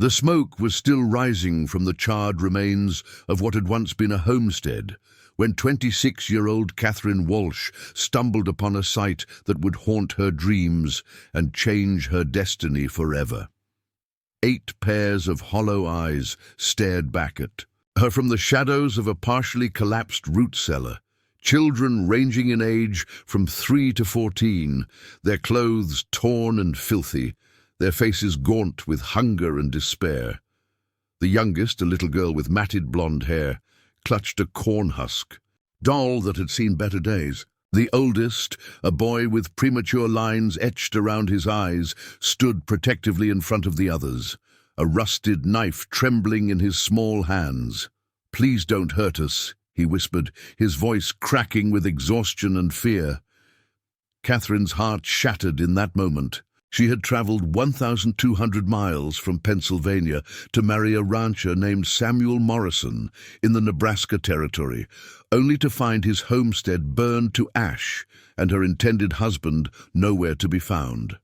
The smoke was still rising from the charred remains of what had once been a homestead, when 26-year-old Catherine Walsh stumbled upon a sight that would haunt her dreams and change her destiny forever. 8 pairs of hollow eyes stared back at her from the shadows of a partially collapsed root cellar. Children ranging in age from 3 to 14, their clothes torn and filthy, their faces gaunt with hunger and despair. The youngest, a little girl with matted blonde hair, clutched a corn husk, doll that had seen better days. The oldest, a boy with premature lines etched around his eyes, stood protectively in front of the others, a rusted knife trembling in his small hands. "Please don't hurt us," he whispered, his voice cracking with exhaustion and fear. Catherine's heart shattered in that moment. She had traveled 1,200 miles from Pennsylvania to marry a rancher named Samuel Morrison in the Nebraska Territory, only to find his homestead burned to ash and her intended husband nowhere to be found.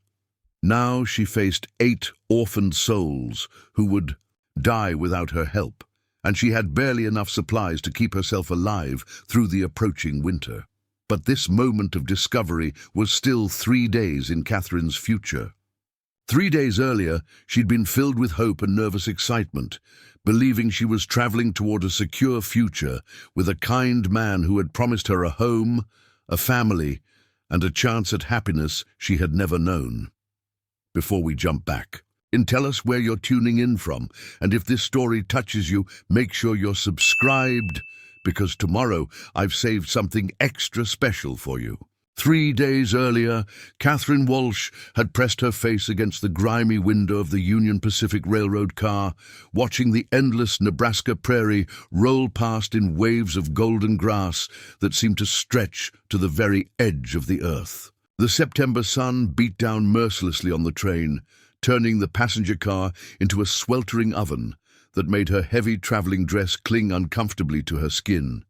Now she faced 8 orphaned souls who would die without her help, and she had barely enough supplies to keep herself alive through the approaching winter. But this moment of discovery was still 3 days in Catherine's future. 3 days earlier, she'd been filled with hope and nervous excitement, believing she was traveling toward a secure future with a kind man who had promised her a home, a family, and a chance at happiness she had never known. Before we jump back, tell us where you're tuning in from, and if this story touches you, make sure you're subscribed, because tomorrow I've saved something extra special for you. 3 days earlier, Catherine Walsh had pressed her face against the grimy window of the Union Pacific Railroad car, watching the endless Nebraska prairie roll past in waves of golden grass that seemed to stretch to the very edge of the earth. The September sun beat down mercilessly on the train, turning the passenger car into a sweltering oven that made her heavy traveling dress cling uncomfortably to her skin.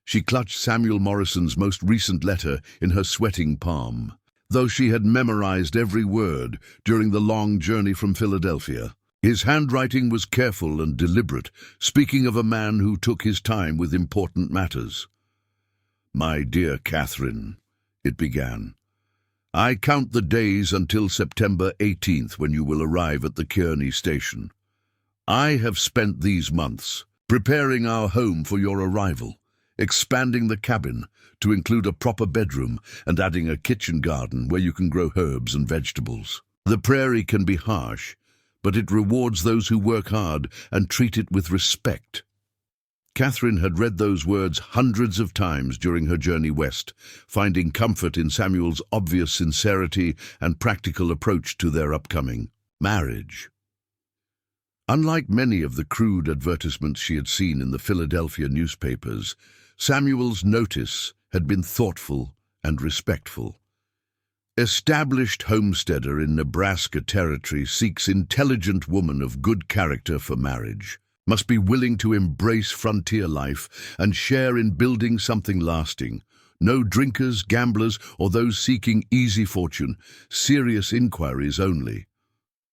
She clutched Samuel Morrison's most recent letter in her sweating palm, though she had memorized every word during the long journey from Philadelphia. His handwriting was careful and deliberate, speaking of a man who took his time with important matters. "My dear Catherine," it began, "I count the days until September 18th when you will arrive at the Kearney station. I have spent these months preparing our home for your arrival, expanding the cabin to include a proper bedroom and adding a kitchen garden where you can grow herbs and vegetables. The prairie can be harsh, but it rewards those who work hard and treat it with respect." Catherine had read those words hundreds of times during her journey west, finding comfort in Samuel's obvious sincerity and practical approach to their upcoming marriage. Unlike many of the crude advertisements she had seen in the Philadelphia newspapers, Samuel's notice had been thoughtful and respectful. "Established homesteader in Nebraska Territory seeks intelligent woman of good character for marriage. Must be willing to embrace frontier life and share in building something lasting. No drinkers, gamblers, or those seeking easy fortune. Serious inquiries only."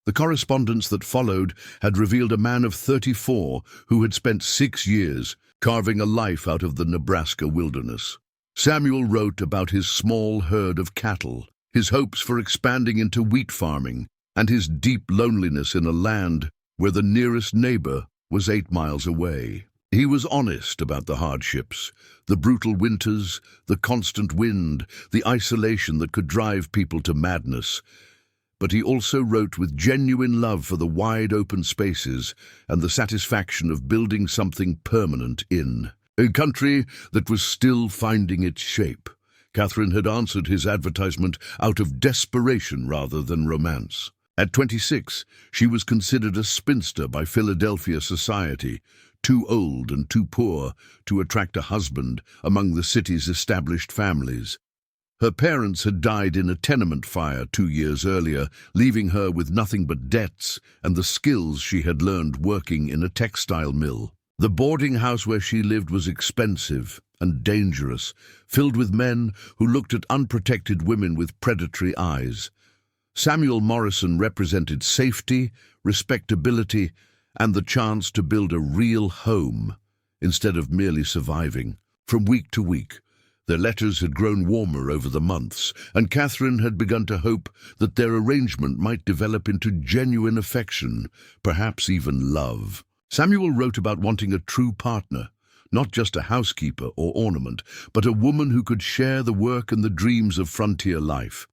The correspondence that followed had revealed a man of 34 who had spent 6 years carving a life out of the Nebraska wilderness. Samuel wrote about his small herd of cattle, his hopes for expanding into wheat farming, and his deep loneliness in a land where the nearest neighbor was 8 miles away. He was honest about the hardships, the brutal winters, the constant wind, the isolation that could drive people to madness. But he also wrote with genuine love for the wide open spaces and the satisfaction of building something permanent in a country that was still finding its shape. Catherine had answered his advertisement out of desperation rather than romance. At 26, she was considered a spinster by Philadelphia society, too old and too poor to attract a husband among the city's established families. Her parents had died in a tenement fire 2 years earlier, leaving her with nothing but debts and the skills she had learned working in a textile mill. The boarding house where she lived was expensive and dangerous, filled with men who looked at unprotected women with predatory eyes. Samuel Morrison represented safety, respectability, and the chance to build a real home instead of merely surviving. From week to week, their letters had grown warmer over the months, and Catherine had begun to hope that their arrangement might develop into genuine affection, perhaps even love. Samuel wrote about wanting a true partner, not just a housekeeper or ornament, but a woman who could share the work and the dreams of frontier life.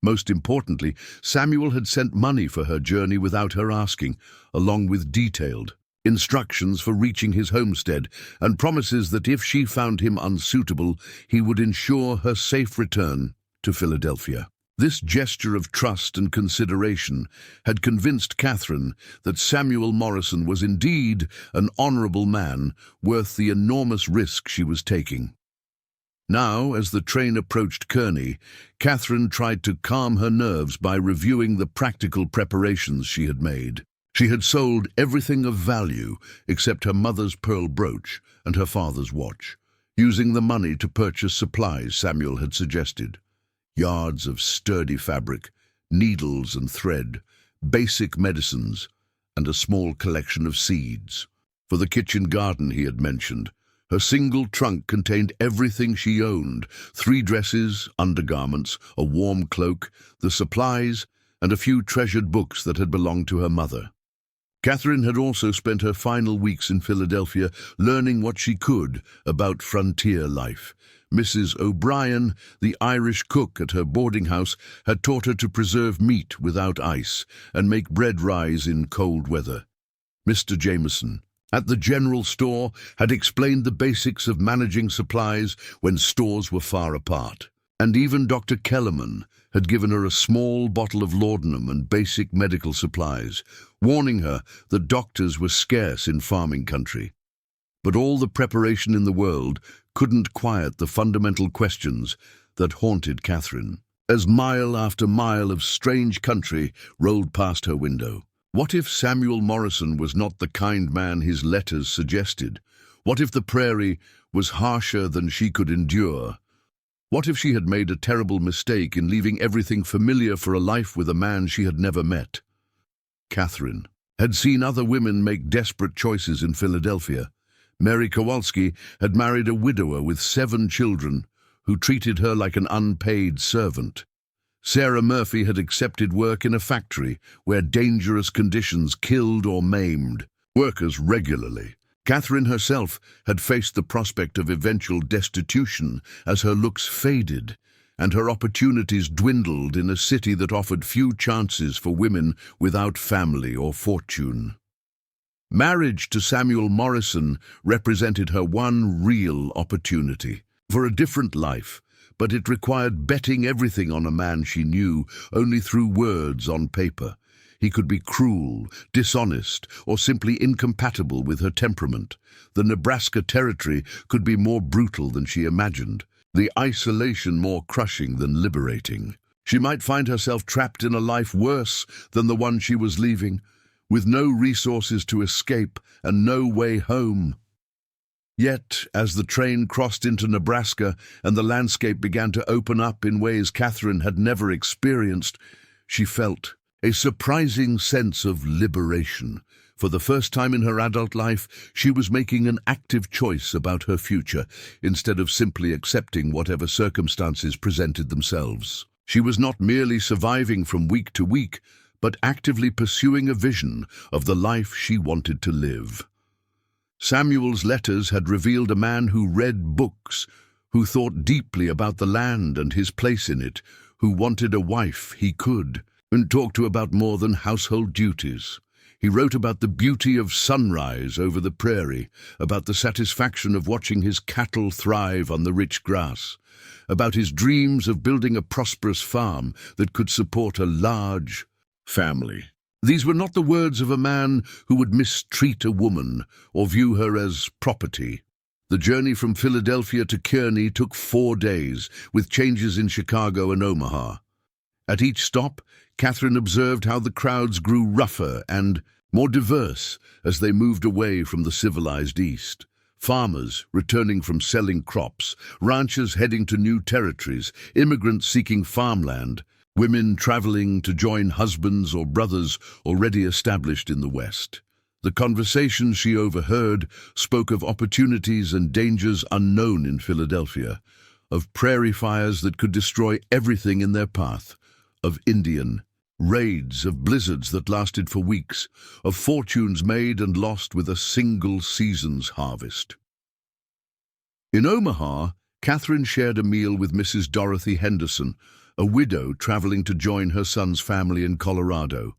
Most importantly, Samuel had sent money for her journey without her asking, along with detailed instructions for reaching his homestead and promises that if she found him unsuitable, he would ensure her safe return to Philadelphia. This gesture of trust and consideration had convinced Catherine that Samuel Morrison was indeed an honorable man worth the enormous risk she was taking. Now, as the train approached Kearney, Catherine tried to calm her nerves by reviewing the practical preparations she had made. She had sold everything of value except her mother's pearl brooch and her father's watch, using the money to purchase supplies Samuel had suggested. Yards of sturdy fabric, needles and thread, basic medicines, and a small collection of seeds. For the kitchen garden he had mentioned, her single trunk contained everything she owned: 3 dresses, undergarments, a warm cloak, the supplies, and a few treasured books that had belonged to her mother. Catherine had also spent her final weeks in Philadelphia learning what she could about frontier life. Mrs. O'Brien, the Irish cook at her boarding house, had taught her to preserve meat without ice and make bread rise in cold weather. Mr. Jameson, at the general store, had explained the basics of managing supplies when stores were far apart. And even Dr. Kellerman had given her a small bottle of laudanum and basic medical supplies, warning her that doctors were scarce in farming country. But all the preparation in the world couldn't quiet the fundamental questions that haunted Catherine, as mile after mile of strange country rolled past her window. What if Samuel Morrison was not the kind man his letters suggested? What if the prairie was harsher than she could endure? What if she had made a terrible mistake in leaving everything familiar for a life with a man she had never met? Catherine had seen other women make desperate choices in Philadelphia. Mary Kowalski had married a widower with 7 children who treated her like an unpaid servant. Sarah Murphy had accepted work in a factory where dangerous conditions killed or maimed workers regularly. Catherine herself had faced the prospect of eventual destitution as her looks faded and her opportunities dwindled in a city that offered few chances for women without family or fortune. Marriage to Samuel Morrison represented her one real opportunity for a different life, but it required betting everything on a man she knew only through words on paper. He could be cruel, dishonest, or simply incompatible with her temperament. The Nebraska territory could be more brutal than she imagined, the isolation more crushing than liberating. She might find herself trapped in a life worse than the one she was leaving, with no resources to escape and no way home. Yet, as the train crossed into Nebraska and the landscape began to open up in ways Catherine had never experienced, she felt a surprising sense of liberation. For the first time in her adult life, she was making an active choice about her future, instead of simply accepting whatever circumstances presented themselves. She was not merely surviving from week to week, but actively pursuing a vision of the life she wanted to live. Samuel's letters had revealed a man who read books, who thought deeply about the land and his place in it, who wanted a wife he could, and talked to about more than household duties. He wrote about the beauty of sunrise over the prairie, about the satisfaction of watching his cattle thrive on the rich grass, about his dreams of building a prosperous farm that could support a large family. These were not the words of a man who would mistreat a woman or view her as property. The journey from Philadelphia to Kearney took 4 days, with changes in Chicago and Omaha. At each stop, Catherine observed how the crowds grew rougher and more diverse as they moved away from the civilized East. Farmers returning from selling crops, ranchers heading to new territories, immigrants seeking farmland, women traveling to join husbands or brothers already established in the West. The conversations she overheard spoke of opportunities and dangers unknown in Philadelphia, of prairie fires that could destroy everything in their path, of Indian raids, of blizzards that lasted for weeks, of fortunes made and lost with a single season's harvest. In Omaha, Catherine shared a meal with Mrs. Dorothy Henderson, a widow traveling to join her son's family in Colorado.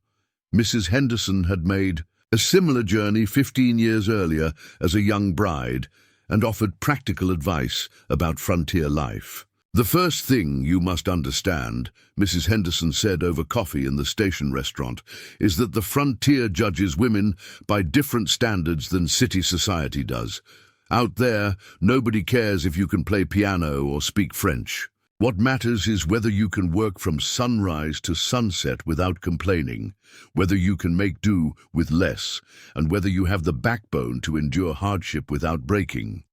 Mrs. Henderson had made a similar journey 15 years earlier as a young bride and offered practical advice about frontier life. "The first thing you must understand," Mrs. Henderson said over coffee in the station restaurant, "is that the frontier judges women by different standards than city society does. Out there, nobody cares if you can play piano or speak French. What matters is whether you can work from sunrise to sunset without complaining, whether you can make do with less, and whether you have the backbone to endure hardship without breaking."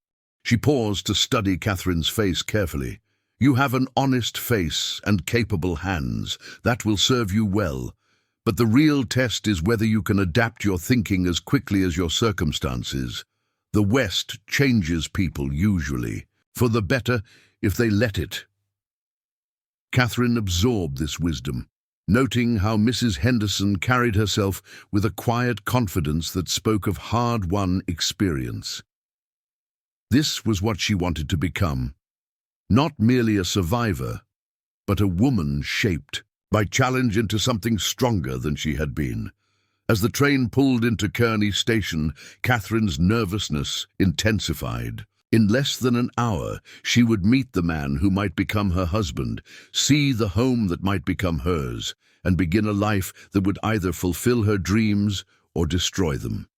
She paused to study Catherine's face carefully. "You have an honest face and capable hands. That will serve you well. But the real test is whether you can adapt your thinking as quickly as your circumstances. The West changes people usually, for the better if they let it." Catherine absorbed this wisdom, noting how Mrs. Henderson carried herself with a quiet confidence that spoke of hard-won experience. This was what she wanted to become. Not merely a survivor, but a woman shaped by challenge into something stronger than she had been. As the train pulled into Kearney Station, Catherine's nervousness intensified. In less than an hour, she would meet the man who might become her husband, see the home that might become hers, and begin a life that would either fulfill her dreams or destroy them.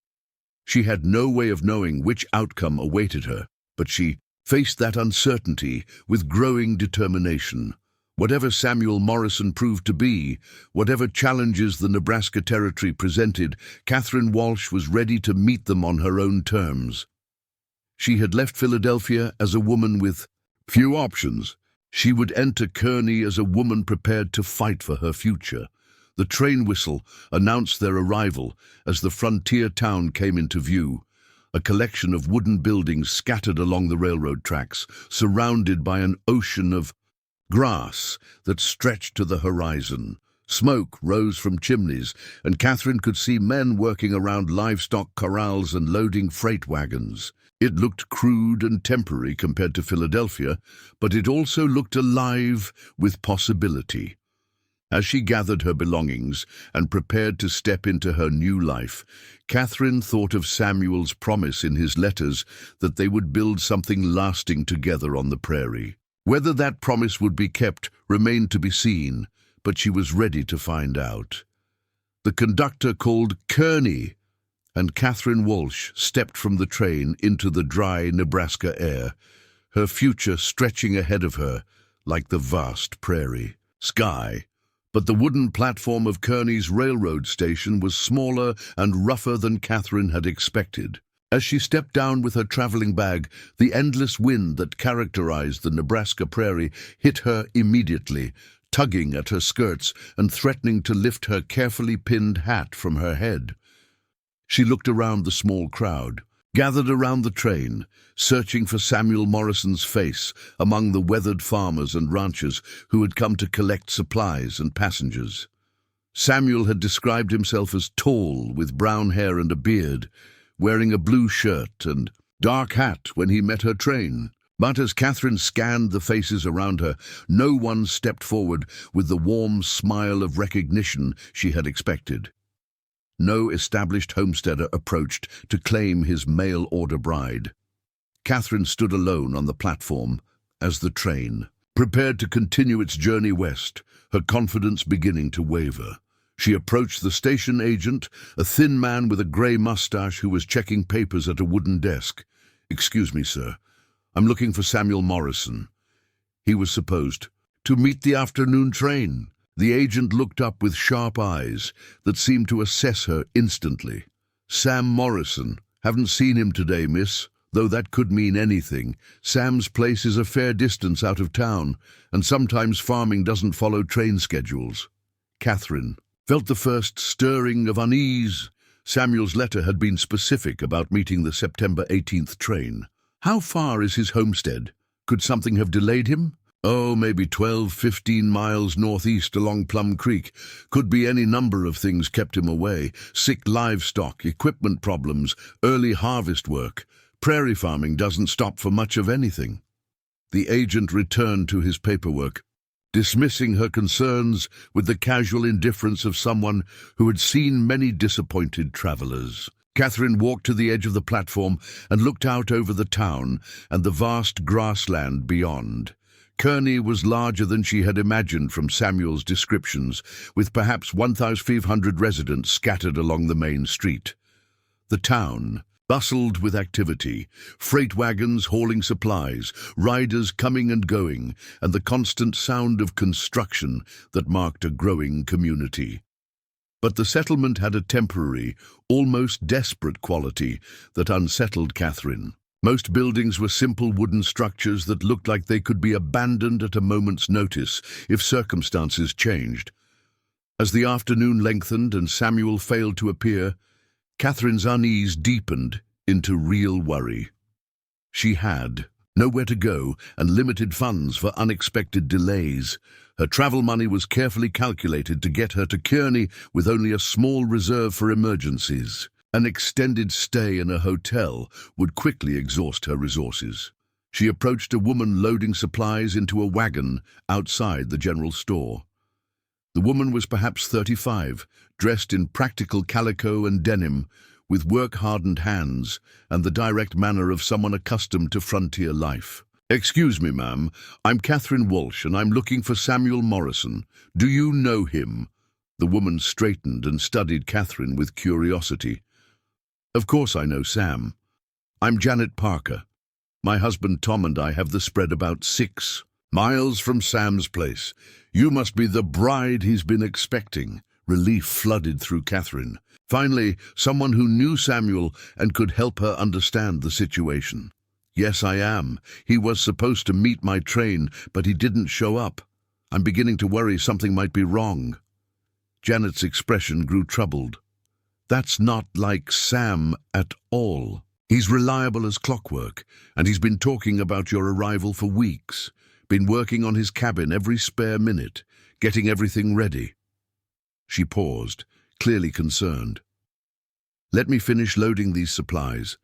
She had no way of knowing which outcome awaited her, but she faced that uncertainty with growing determination. Whatever Samuel Morrison proved to be, whatever challenges the Nebraska Territory presented, Catherine Walsh was ready to meet them on her own terms. She had left Philadelphia as a woman with few options. She would enter Kearney as a woman prepared to fight for her future. The train whistle announced their arrival as the frontier town came into view, a collection of wooden buildings scattered along the railroad tracks, surrounded by an ocean of grass that stretched to the horizon. Smoke rose from chimneys, and Catherine could see men working around livestock corrals and loading freight wagons. It looked crude and temporary compared to Philadelphia, but it also looked alive with possibility. As she gathered her belongings and prepared to step into her new life, Catherine thought of Samuel's promise in his letters that they would build something lasting together on the prairie. Whether that promise would be kept remained to be seen, but she was ready to find out. The conductor called Kearney, and Catherine Walsh stepped from the train into the dry Nebraska air, her future stretching ahead of her like the vast prairie sky. But the wooden platform of Kearney's railroad station was smaller and rougher than Catherine had expected. As she stepped down with her traveling bag, the endless wind that characterized the Nebraska prairie hit her immediately, tugging at her skirts and threatening to lift her carefully pinned hat from her head. She looked around the small crowd, gathered around the train, searching for Samuel Morrison's face among the weathered farmers and ranchers who had come to collect supplies and passengers. Samuel had described himself as tall, with brown hair and a beard, wearing a blue shirt and dark hat when he met her train. But as Catherine scanned the faces around her, no one stepped forward with the warm smile of recognition she had expected. No established homesteader approached to claim his mail-order bride. Catherine stood alone on the platform as the train prepared to continue its journey west, her confidence beginning to waver. She approached the station agent, a thin man with a grey mustache who was checking papers at a wooden desk. "Excuse me, sir. I'm looking for Samuel Morrison. He was supposed to meet the afternoon train." The agent looked up with sharp eyes that seemed to assess her instantly. "Sam Morrison. Haven't seen him today, miss," Though that could mean anything, Sam's place is a fair distance out of town, and sometimes farming doesn't follow train schedules. Catherine felt the first stirring of unease. Samuel's letter had been specific about meeting the September 18th train. How far is his homestead? Could something have delayed him? Oh, maybe 12, 15 miles northeast along Plum Creek. Could be any number of things kept him away. Sick livestock, equipment problems, early harvest work. Prairie farming doesn't stop for much of anything. The agent returned to his paperwork, dismissing her concerns with the casual indifference of someone who had seen many disappointed travelers. Catherine walked to the edge of the platform and looked out over the town and the vast grassland beyond. Kearney was larger than she had imagined from Samuel's descriptions, with perhaps 1,500 residents scattered along the main street. The town bustled with activity, freight wagons hauling supplies, riders coming and going, and the constant sound of construction that marked a growing community. But the settlement had a temporary, almost desperate quality that unsettled Catherine. Most buildings were simple wooden structures that looked like they could be abandoned at a moment's notice if circumstances changed. As the afternoon lengthened and Samuel failed to appear, Catherine's unease deepened into real worry. She had nowhere to go and limited funds for unexpected delays. Her travel money was carefully calculated to get her to Kearney with only a small reserve for emergencies. An extended stay in a hotel would quickly exhaust her resources. She approached a woman loading supplies into a wagon outside the general store. The woman was perhaps 35, dressed in practical calico and denim, with work-hardened hands and the direct manner of someone accustomed to frontier life. "Excuse me, ma'am. I'm Catherine Walsh, and I'm looking for Samuel Morrison. Do you know him?" The woman straightened and studied Catherine with curiosity. "Of course I know Sam. I'm Janet Parker. My husband Tom and I have the spread about 6 miles from Sam's place. You must be the bride he's been expecting." Relief flooded through Catherine. Finally, someone who knew Samuel and could help her understand the situation. "Yes, I am. He was supposed to meet my train, but he didn't show up. I'm beginning to worry something might be wrong." Janet's expression grew troubled. "That's not like Sam at all. He's reliable as clockwork, and he's been talking about your arrival for weeks. Been working on his cabin every spare minute, getting everything ready." She paused, clearly concerned. "Let me finish loading these supplies,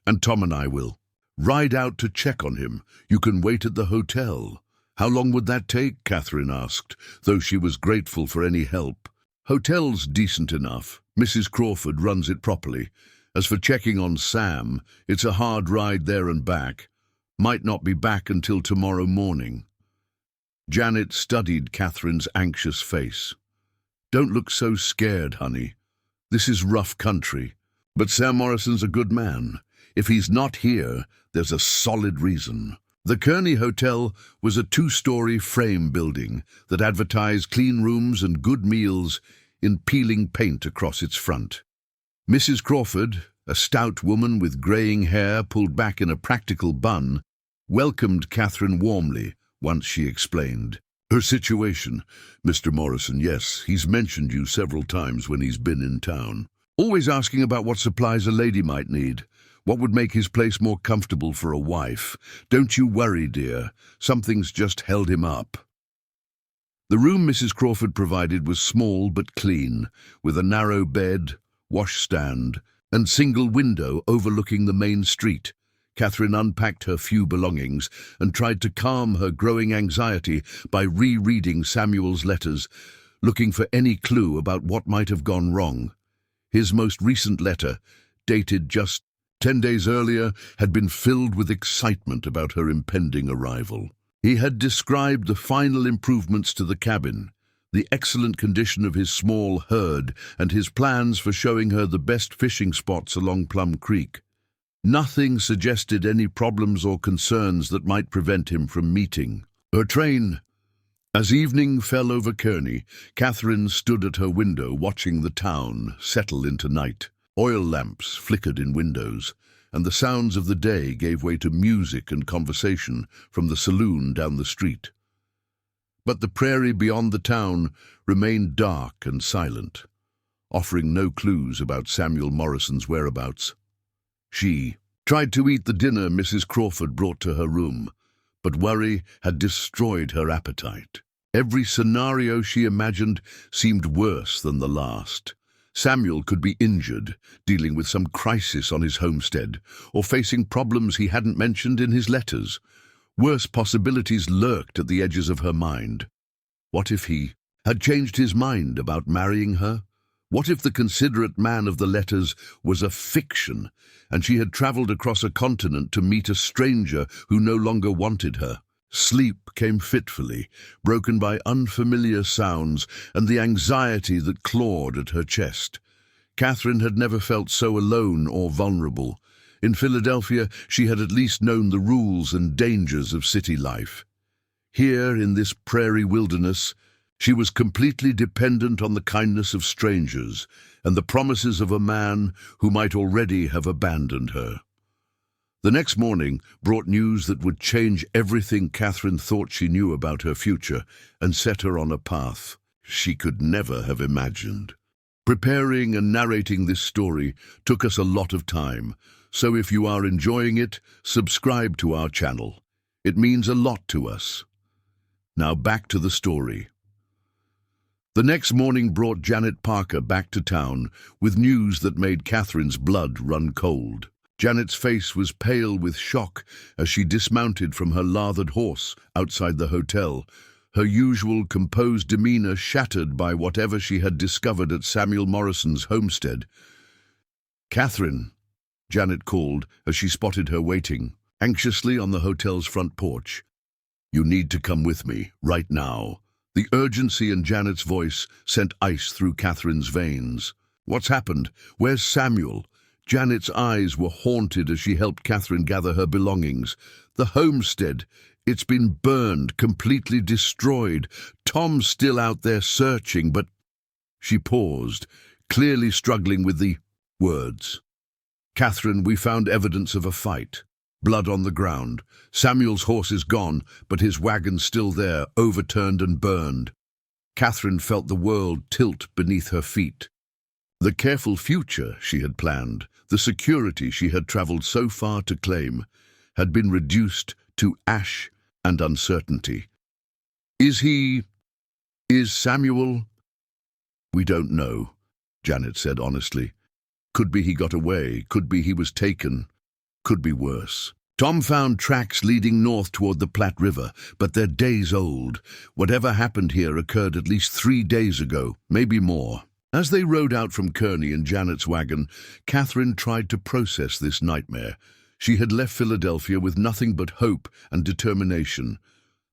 and Tom and I will ride out to check on him. You can wait at the hotel." "How long would that take?" Catherine asked, though she was grateful for any help. "Hotel's decent enough. Mrs. Crawford runs it properly. As for checking on Sam, it's a hard ride there and back. Might not be back until tomorrow morning." Janet studied Catherine's anxious face. "Don't look so scared, honey. This is rough country. But Sam Morrison's a good man. If he's not here, there's a solid reason." The Kearney Hotel was a 2-story frame building that advertised clean rooms and good meals in peeling paint across its front. Mrs. Crawford, a stout woman with graying hair pulled back in a practical bun, welcomed Catherine warmly once she explained her situation. "Mr. Morrison, yes, he's mentioned you several times when he's been in town. Always asking about what supplies a lady might need. What would make his place more comfortable for a wife? Don't you worry, dear. Something's just held him up." The room Mrs. Crawford provided was small but clean, with a narrow bed, washstand, and single window overlooking the main street. Catherine unpacked her few belongings and tried to calm her growing anxiety by rereading Samuel's letters, looking for any clue about what might have gone wrong. His most recent letter, dated just 10 days earlier, had been filled with excitement about her impending arrival. He had described the final improvements to the cabin, the excellent condition of his small herd, and his plans for showing her the best fishing spots along Plum Creek. Nothing suggested any problems or concerns that might prevent him from meeting her train. As evening fell over Kearney, Catherine stood at her window watching the town settle into night. Oil lamps flickered in windows, and the sounds of the day gave way to music and conversation from the saloon down the street. But the prairie beyond the town remained dark and silent, offering no clues about Samuel Morrison's whereabouts. She tried to eat the dinner Mrs. Crawford brought to her room, but worry had destroyed her appetite. Every scenario she imagined seemed worse than the last. Samuel could be injured, dealing with some crisis on his homestead, or facing problems he hadn't mentioned in his letters. Worse possibilities lurked at the edges of her mind. What if he had changed his mind about marrying her? What if the considerate man of the letters was a fiction, and she had traveled across a continent to meet a stranger who no longer wanted her? Sleep came fitfully, broken by unfamiliar sounds and the anxiety that clawed at her chest. Catherine had never felt so alone or vulnerable. In Philadelphia, she had at least known the rules and dangers of city life. Here, in this prairie wilderness, she was completely dependent on the kindness of strangers and the promises of a man who might already have abandoned her. The next morning brought news that would change everything Catherine thought she knew about her future and set her on a path she could never have imagined. Preparing and narrating this story took us a lot of time, so if you are enjoying it, subscribe to our channel. It means a lot to us. Now back to the story. The next morning brought Janet Parker back to town with news that made Catherine's blood run cold. Janet's face was pale with shock as she dismounted from her lathered horse outside the hotel, her usual composed demeanor shattered by whatever she had discovered at Samuel Morrison's homestead. "Catherine," Janet called as she spotted her waiting anxiously on the hotel's front porch. "You need to come with me, right now." The urgency in Janet's voice sent ice through Catherine's veins. "What's happened? Where's Samuel?" Janet's eyes were haunted as she helped Catherine gather her belongings. "The homestead. It's been burned, completely destroyed. Tom's still out there searching, but—" She paused, clearly struggling with the words. "Catherine, we found evidence of a fight. Blood on the ground. Samuel's horse is gone, but his wagon's still there, overturned and burned." Catherine felt the world tilt beneath her feet. The careful future she had planned, the security she had traveled so far to claim, had been reduced to ash and uncertainty. Is Samuel? "We don't know," Janet said honestly. "Could be he got away, could be he was taken, could be worse. Tom found tracks leading north toward the Platte River, but they're days old. Whatever happened here occurred at least 3 days ago, maybe more." As they rode out from Kearney in Janet's wagon, Catherine tried to process this nightmare. She had left Philadelphia with nothing but hope and determination.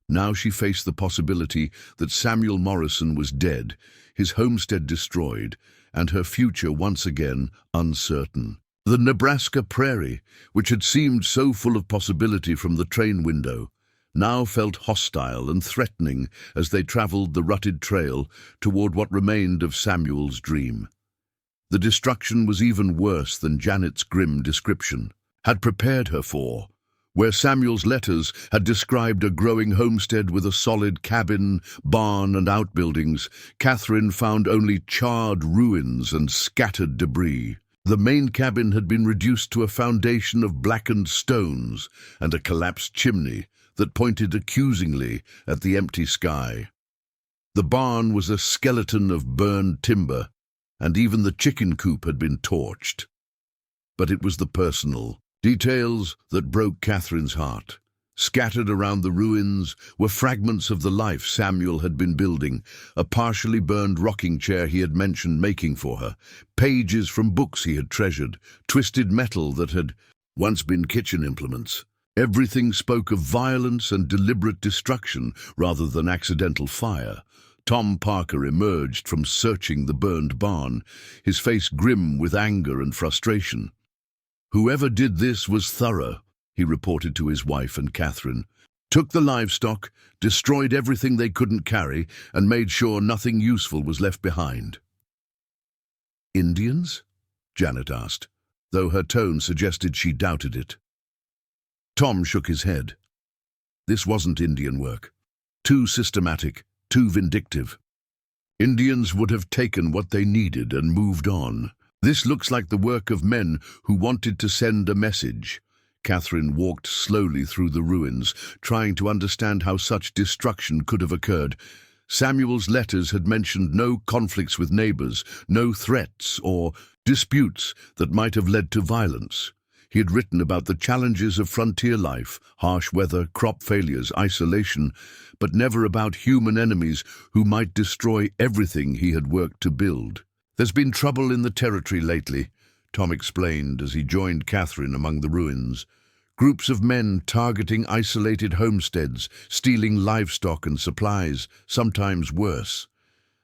Now she faced the possibility that Samuel Morrison was dead, his homestead destroyed, and her future once again uncertain. The Nebraska prairie, which had seemed so full of possibility from the train window, now felt hostile and threatening as they traveled the rutted trail toward what remained of Samuel's dream. The destruction was even worse than Janet's grim description had prepared her for. Where Samuel's letters had described a growing homestead with a solid cabin, barn, and outbuildings, Catherine found only charred ruins and scattered debris. The main cabin had been reduced to a foundation of blackened stones and a collapsed chimney that pointed accusingly at the empty sky. The barn was a skeleton of burned timber, and even the chicken coop had been torched. But it was the personal details that broke Catherine's heart. Scattered around the ruins were fragments of the life Samuel had been building, a partially burned rocking chair he had mentioned making for her, pages from books he had treasured, twisted metal that had once been kitchen implements. Everything spoke of violence and deliberate destruction rather than accidental fire. Tom Parker emerged from searching the burned barn, his face grim with anger and frustration. "Whoever did this was thorough," he reported to his wife and Catherine. "Took the livestock, destroyed everything they couldn't carry, and made sure nothing useful was left behind." "Indians?" Janet asked, though her tone suggested she doubted it. Tom shook his head. This wasn't Indian work. Too systematic, too vindictive. Indians would have taken what they needed and moved on. This looks like the work of men who wanted to send a message. Catherine walked slowly through the ruins, trying to understand how such destruction could have occurred. Samuel's letters had mentioned no conflicts with neighbors, no threats or disputes that might have led to violence. He had written about the challenges of frontier life, harsh weather, crop failures, isolation, but never about human enemies who might destroy everything he had worked to build. "There's been trouble in the territory lately," Tom explained as he joined Catherine among the ruins. Groups of men targeting isolated homesteads, stealing livestock and supplies, sometimes worse.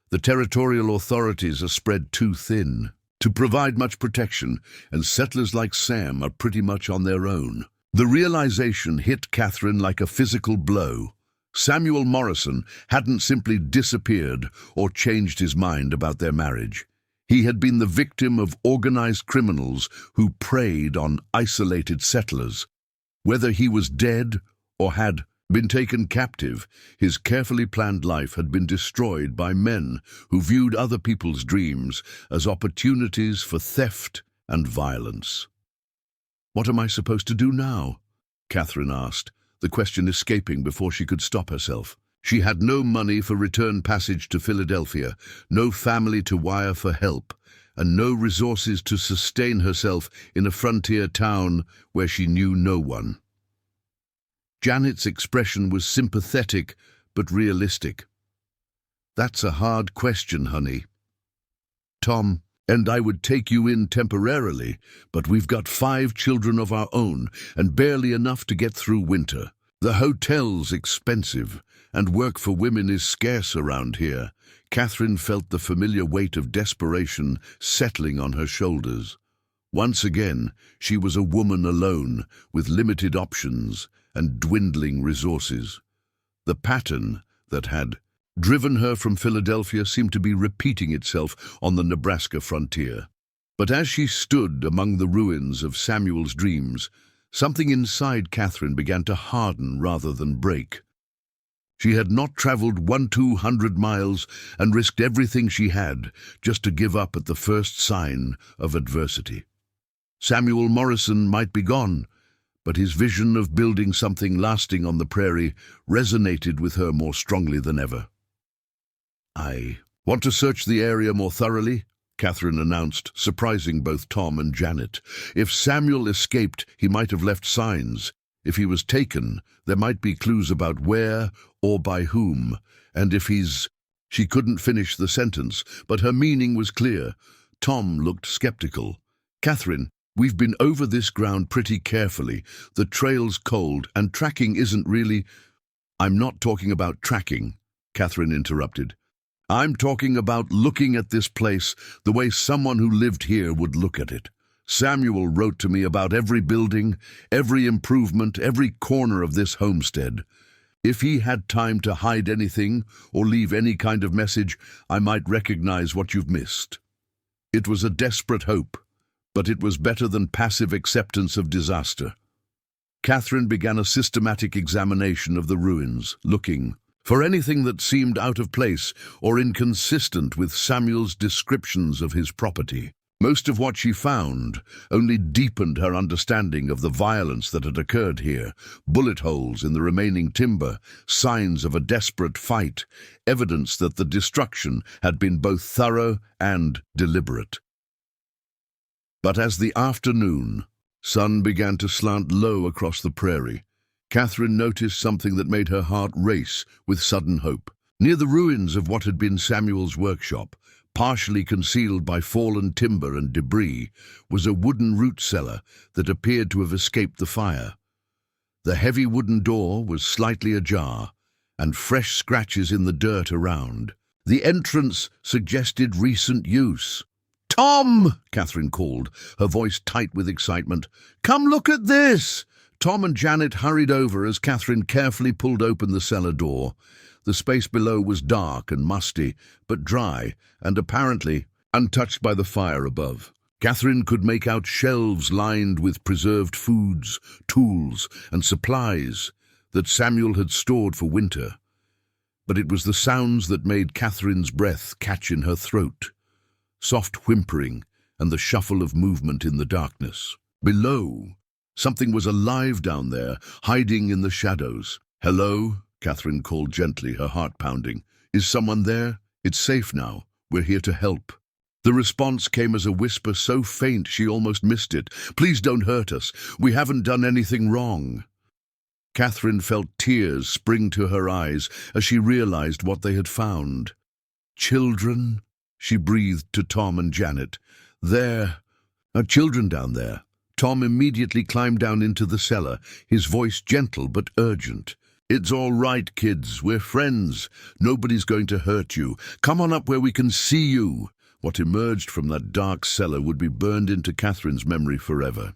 The territorial authorities are spread too thin to provide much protection, and settlers like Sam are pretty much on their own. The realization hit Catherine like a physical blow. Samuel Morrison hadn't simply disappeared or changed his mind about their marriage. He had been the victim of organized criminals who preyed on isolated settlers. Whether he was dead or had been taken captive, his carefully planned life had been destroyed by men who viewed other people's dreams as opportunities for theft and violence. "What am I supposed to do now?" Catherine asked, the question escaping before she could stop herself. She had no money for return passage to Philadelphia, no family to wire for help, and no resources to sustain herself in a frontier town where she knew no one. Janet's expression was sympathetic but realistic. "That's a hard question, honey. Tom and I would take you in temporarily, but we've got 5 children of our own and barely enough to get through winter. The hotel's expensive, and work for women is scarce around here." Catherine felt the familiar weight of desperation settling on her shoulders. Once again, she was a woman alone, with limited options and dwindling resources. The pattern that had driven her from Philadelphia seemed to be repeating itself on the Nebraska frontier. But as she stood among the ruins of Samuel's dreams, something inside Catherine began to harden rather than break. She had not traveled 200 miles and risked everything she had just to give up at the first sign of adversity. Samuel Morrison might be gone, but his vision of building something lasting on the prairie resonated with her more strongly than ever. "I want to search the area more thoroughly," Catherine announced, surprising both Tom and Janet. If Samuel escaped, he might have left signs. If he was taken, there might be clues about where or by whom, and if he's... She couldn't finish the sentence, but her meaning was clear. Tom looked skeptical. "Catherine, we've been over this ground pretty carefully. The trail's cold, and tracking isn't really—" "I'm not talking about tracking," Catherine interrupted. "I'm talking about looking at this place the way someone who lived here would look at it. Samuel wrote to me about every building, every improvement, every corner of this homestead. If he had time to hide anything or leave any kind of message, I might recognize what you've missed." It was a desperate hope, but it was better than passive acceptance of disaster. Catherine began a systematic examination of the ruins, looking for anything that seemed out of place or inconsistent with Samuel's descriptions of his property. Most of what she found only deepened her understanding of the violence that had occurred here. Bullet holes in the remaining timber, signs of a desperate fight, evidence that the destruction had been both thorough and deliberate. But as the afternoon sun began to slant low across the prairie, Catherine noticed something that made her heart race with sudden hope. Near the ruins of what had been Samuel's workshop, partially concealed by fallen timber and debris, was a wooden root cellar that appeared to have escaped the fire. The heavy wooden door was slightly ajar, and fresh scratches in the dirt around. The entrance suggested recent use. "Tom!" Catherine called, her voice tight with excitement. "Come look at this!" Tom and Janet hurried over as Catherine carefully pulled open the cellar door. The space below was dark and musty, but dry, and apparently untouched by the fire above. Catherine could make out shelves lined with preserved foods, tools, and supplies that Samuel had stored for winter. But it was the sounds that made Catherine's breath catch in her throat, soft whimpering and the shuffle of movement in the darkness. Below, something was alive down there, hiding in the shadows. "Hello?" Catherine called gently, her heart pounding. "Is someone there? It's safe now. We're here to help." The response came as a whisper so faint she almost missed it. "Please don't hurt us. We haven't done anything wrong." Catherine felt tears spring to her eyes as she realized what they had found. "Children?" she breathed to Tom and Janet. "There are children down there." Tom immediately climbed down into the cellar, his voice gentle but urgent. "It's all right, kids. We're friends. Nobody's going to hurt you. Come on up where we can see you." What emerged from that dark cellar would be burned into Catherine's memory forever.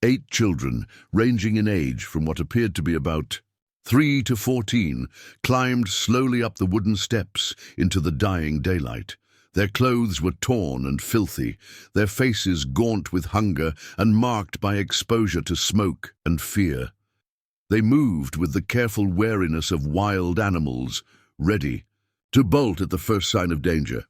8 children, ranging in age from what appeared to be about 3 to 14, climbed slowly up the wooden steps into the dying daylight. Their clothes were torn and filthy, their faces gaunt with hunger and marked by exposure to smoke and fear. They moved with the careful wariness of wild animals, ready to bolt at the first sign of danger.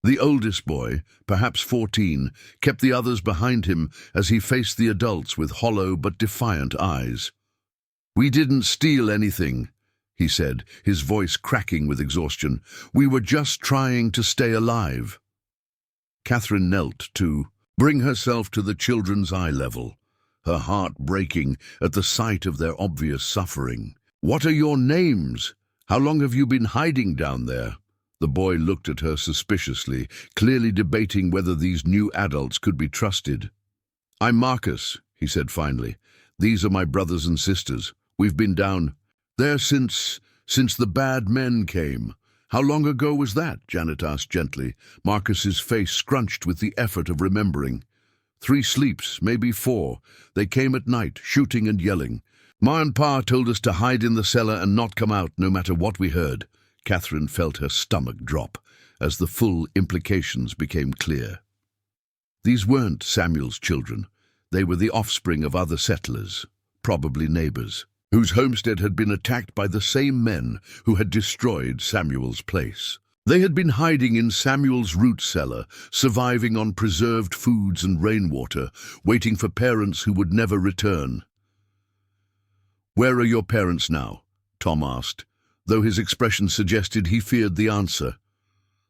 The oldest boy, perhaps 14, kept the others behind him as he faced the adults with hollow but defiant eyes. "We didn't steal anything," he said, his voice cracking with exhaustion. "We were just trying to stay alive." Catherine knelt to bring herself to the children's eye level, her heart breaking at the sight of their obvious suffering. "What are your names? How long have you been hiding down there?" The boy looked at her suspiciously, clearly debating whether these new adults could be trusted. "I'm Marcus," he said finally. "These are my brothers and sisters. We've been down there since the bad men came." "How long ago was that?" Janet asked gently, Marcus's face scrunched with the effort of remembering. 3 sleeps, maybe 4. They came at night, shooting and yelling. Ma and Pa told us to hide in the cellar and not come out no matter what we heard." Catherine felt her stomach drop as the full implications became clear. These weren't Samuel's children. They were the offspring of other settlers, probably neighbors, whose homestead had been attacked by the same men who had destroyed Samuel's place. They had been hiding in Samuel's root cellar, surviving on preserved foods and rainwater, waiting for parents who would never return. "Where are your parents now?" Tom asked, though his expression suggested he feared the answer.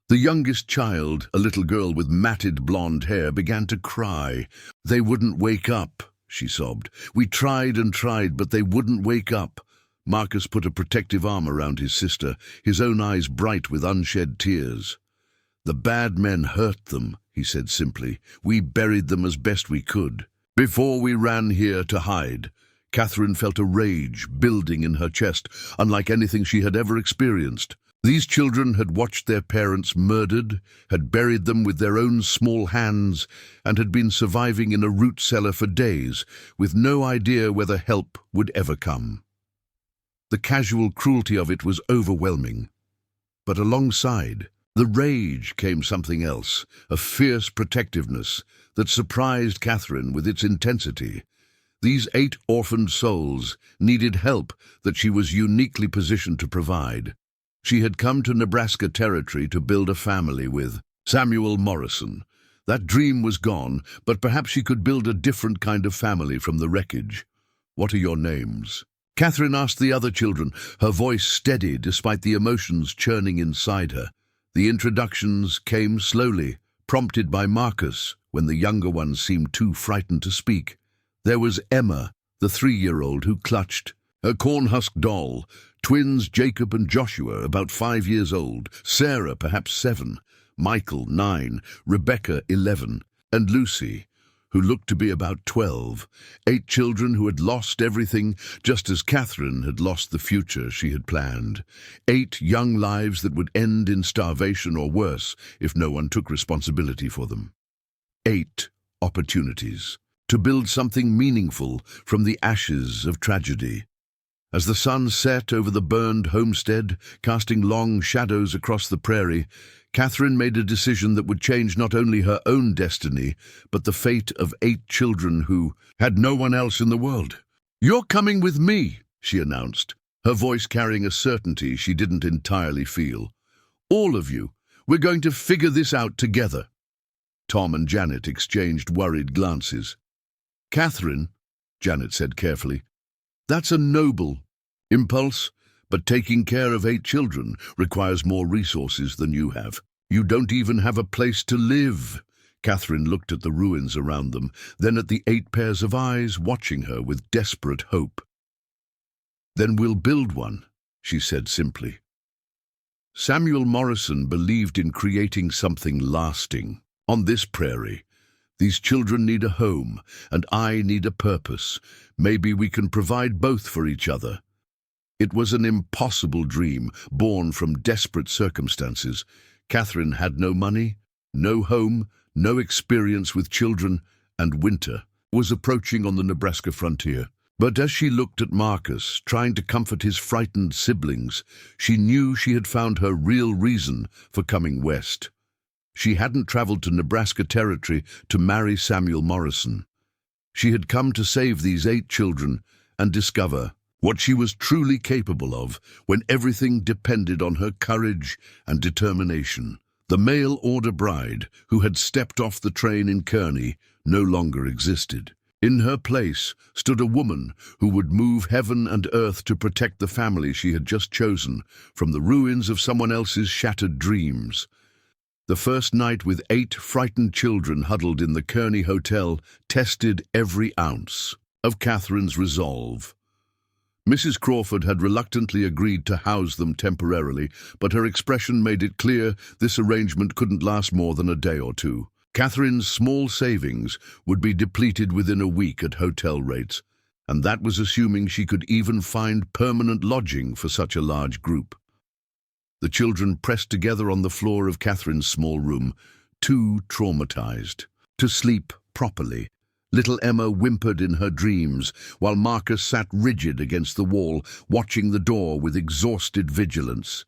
The youngest child, a little girl with matted blonde hair, began to cry. "They wouldn't wake up," she sobbed. "We tried and tried, but they wouldn't wake up." Marcus put a protective arm around his sister, his own eyes bright with unshed tears. "The bad men hurt them," he said simply. "We buried them as best we could. Before we ran here to hide." Catherine felt a rage building in her chest, unlike anything she had ever experienced. These children had watched their parents murdered, had buried them with their own small hands, and had been surviving in a root cellar for days, with no idea whether help would ever come. The casual cruelty of it was overwhelming. But alongside the rage came something else, a fierce protectiveness that surprised Catherine with its intensity. These 8 orphaned souls needed help that she was uniquely positioned to provide. She had come to Nebraska territory to build a family with Samuel Morrison. That dream was gone, but perhaps she could build a different kind of family from the wreckage. "What are your names?" Catherine asked the other children, her voice steady despite the emotions churning inside her. The introductions came slowly, prompted by Marcus, when the younger ones seemed too frightened to speak. There was Emma, the 3-year-old who clutched her corn-husk doll, twins Jacob and Joshua, about 5 years old, Sarah, perhaps 7, Michael, 9, Rebecca, 11, and Lucy, who looked to be about 12, 8 children who had lost everything, just as Catherine had lost the future she had planned. 8 young lives that would end in starvation or worse if no one took responsibility for them. 8 opportunities to build something meaningful from the ashes of tragedy. As the sun set over the burned homestead, casting long shadows across the prairie, Catherine made a decision that would change not only her own destiny, but the fate of 8 children who had no one else in the world. "You're coming with me," she announced, her voice carrying a certainty she didn't entirely feel. "All of you. We're going to figure this out together." Tom and Janet exchanged worried glances. "Catherine," Janet said carefully, "that's a noble impulse, but taking care of 8 children requires more resources than you have. You don't even have a place to live." Catherine looked at the ruins around them, then at the 8 pairs of eyes watching her with desperate hope. "Then we'll build one," she said simply. Samuel Morrison believed in creating something lasting. On this prairie, these children need a home, and I need a purpose. Maybe we can provide both for each other. It was an impossible dream, born from desperate circumstances. Catherine had no money, no home, no experience with children, and winter was approaching on the Nebraska frontier. But as she looked at Marcus, trying to comfort his frightened siblings, she knew she had found her real reason for coming west. She hadn't traveled to Nebraska Territory to marry Samuel Morrison. She had come to save these 8 children and discover what she was truly capable of when everything depended on her courage and determination. The mail-order bride who had stepped off the train in Kearney no longer existed. In her place stood a woman who would move heaven and earth to protect the family she had just chosen from the ruins of someone else's shattered dreams. The first night with 8 frightened children huddled in the Kearney Hotel tested every ounce of Catherine's resolve. Mrs. Crawford had reluctantly agreed to house them temporarily, but her expression made it clear this arrangement couldn't last more than a day or two. Catherine's small savings would be depleted within a week at hotel rates, and that was assuming she could even find permanent lodging for such a large group. The children pressed together on the floor of Catherine's small room, too traumatized to sleep properly. Little Emma whimpered in her dreams, while Marcus sat rigid against the wall, watching the door with exhausted vigilance.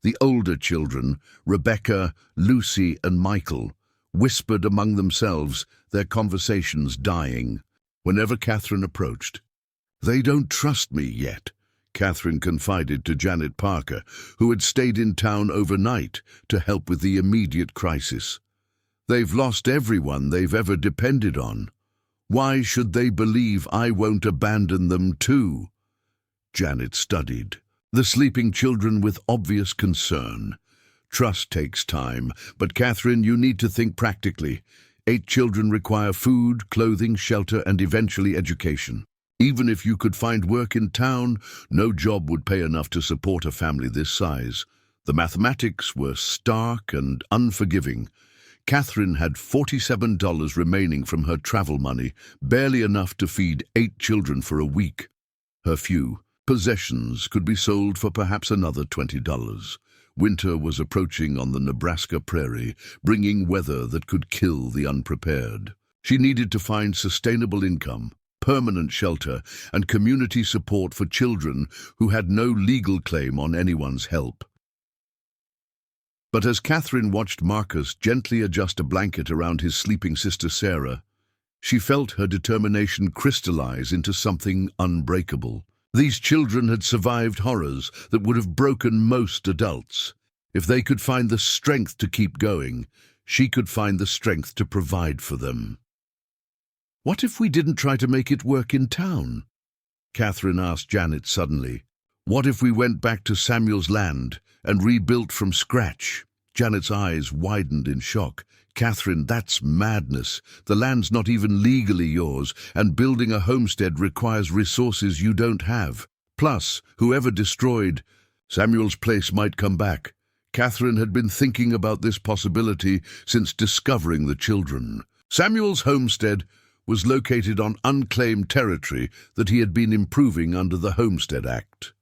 The older children, Rebecca, Lucy, and Michael, whispered among themselves, their conversations dying, whenever Catherine approached. "They don't trust me yet," Catherine confided to Janet Parker, who had stayed in town overnight to help with the immediate crisis. "They've lost everyone they've ever depended on. Why should they believe I won't abandon them too?" Janet studied the sleeping children with obvious concern. "Trust takes time, but Catherine, you need to think practically. 8 children require food, clothing, shelter, and eventually education. Even if you could find work in town, no job would pay enough to support a family this size." The mathematics were stark and unforgiving. Catherine had $47 remaining from her travel money, barely enough to feed 8 children for a week. Her few possessions could be sold for perhaps another $20. Winter was approaching on the Nebraska prairie, bringing weather that could kill the unprepared. She needed to find sustainable income, permanent shelter, and community support for children who had no legal claim on anyone's help. But as Catherine watched Marcus gently adjust a blanket around his sleeping sister Sarah, she felt her determination crystallize into something unbreakable. These children had survived horrors that would have broken most adults. If they could find the strength to keep going, she could find the strength to provide for them. "What if we didn't try to make it work in town?" Catherine asked Janet suddenly. "What if we went back to Samuel's land and rebuilt from scratch?" Janet's eyes widened in shock. "Catherine, that's madness. The land's not even legally yours, and building a homestead requires resources you don't have. Plus, whoever destroyed Samuel's place might come back." Catherine had been thinking about this possibility since discovering the children. Samuel's homestead was located on unclaimed territory that he had been improving under the Homestead Act.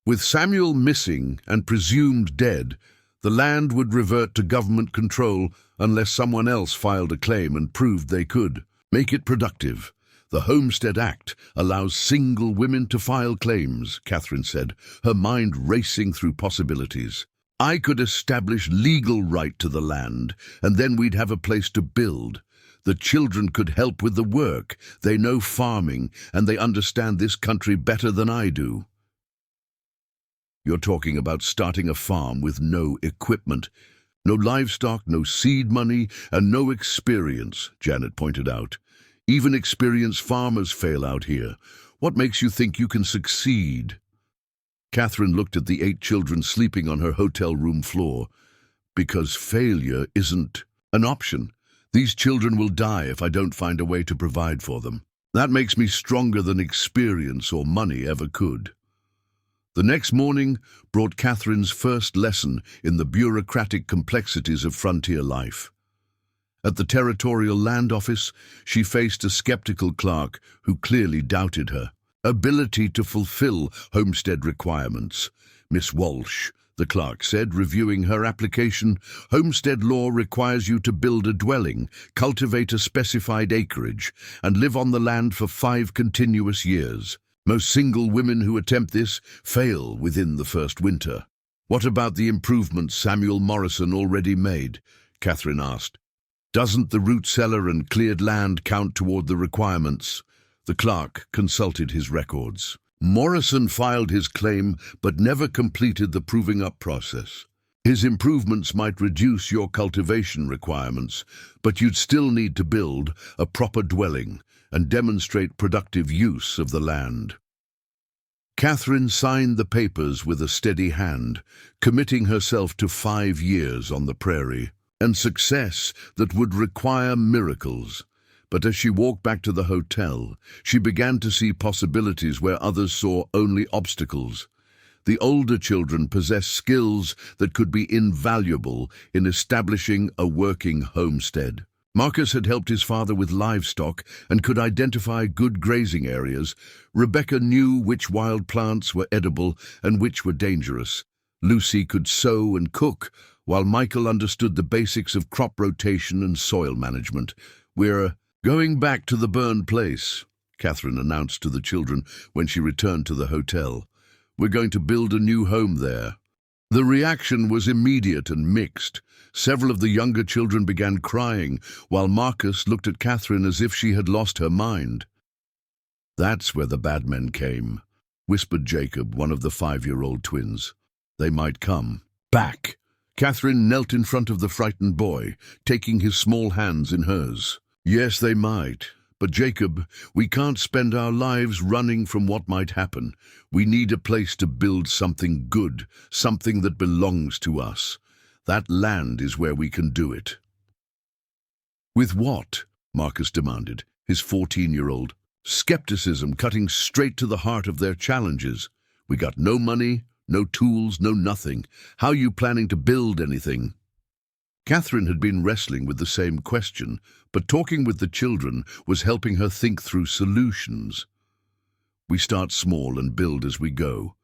With Samuel missing and presumed dead, the land would revert to government control unless someone else filed a claim and proved they could make it productive. The Homestead Act allows single women to file claims, Catherine said, her mind racing through possibilities. I could establish legal right to the land, and then we'd have a place to build. The children could help with the work. They know farming, and they understand this country better than I do. You're talking about starting a farm with no equipment. No livestock, no seed money, and no experience, Janet pointed out. Even experienced farmers fail out here. What makes you think you can succeed? Catherine looked at the 8 children sleeping on her hotel room floor. Because failure isn't an option. These children will die if I don't find a way to provide for them. That makes me stronger than experience or money ever could. The next morning brought Catherine's first lesson in the bureaucratic complexities of frontier life. At the territorial land office, she faced a skeptical clerk who clearly doubted her ability to fulfill homestead requirements. Miss Walsh, the clerk said, reviewing her application, homestead law requires you to build a dwelling, cultivate a specified acreage, and live on the land for 5 continuous years. Most single women who attempt this fail within the first winter. What about the improvements Samuel Morrison already made? Catherine asked. Doesn't the root cellar and cleared land count toward the requirements? The clerk consulted his records. Morrison filed his claim but never completed the proving up process. His improvements might reduce your cultivation requirements, but you'd still need to build a proper dwelling and demonstrate productive use of the land. Catherine signed the papers with a steady hand, committing herself to 5 years on the prairie, and success that would require miracles. But as she walked back to the hotel, she began to see possibilities where others saw only obstacles. The older children possessed skills that could be invaluable in establishing a working homestead. Marcus had helped his father with livestock and could identify good grazing areas. Rebecca knew which wild plants were edible and which were dangerous. Lucy could sew and cook, while Michael understood the basics of crop rotation and soil management. We're going back to the burned place, Catherine announced to the children when she returned to the hotel. We're going to build a new home there. The reaction was immediate and mixed. Several of the younger children began crying, while Marcus looked at Catherine as if she had lost her mind. That's where the bad men came, whispered Jacob, one of the 5-year-old twins. They might come. Back! Catherine knelt in front of the frightened boy, taking his small hands in hers. Yes, they might. But Jacob, we can't spend our lives running from what might happen. We need a place to build something good, something that belongs to us. That land is where we can do it. With what? Marcus demanded, his 14-year-old. Skepticism cutting straight to the heart of their challenges. We got no money, no tools, no nothing. How are you planning to build anything? Catherine had been wrestling with the same question, but talking with the children was helping her think through solutions. We start small and build as we go.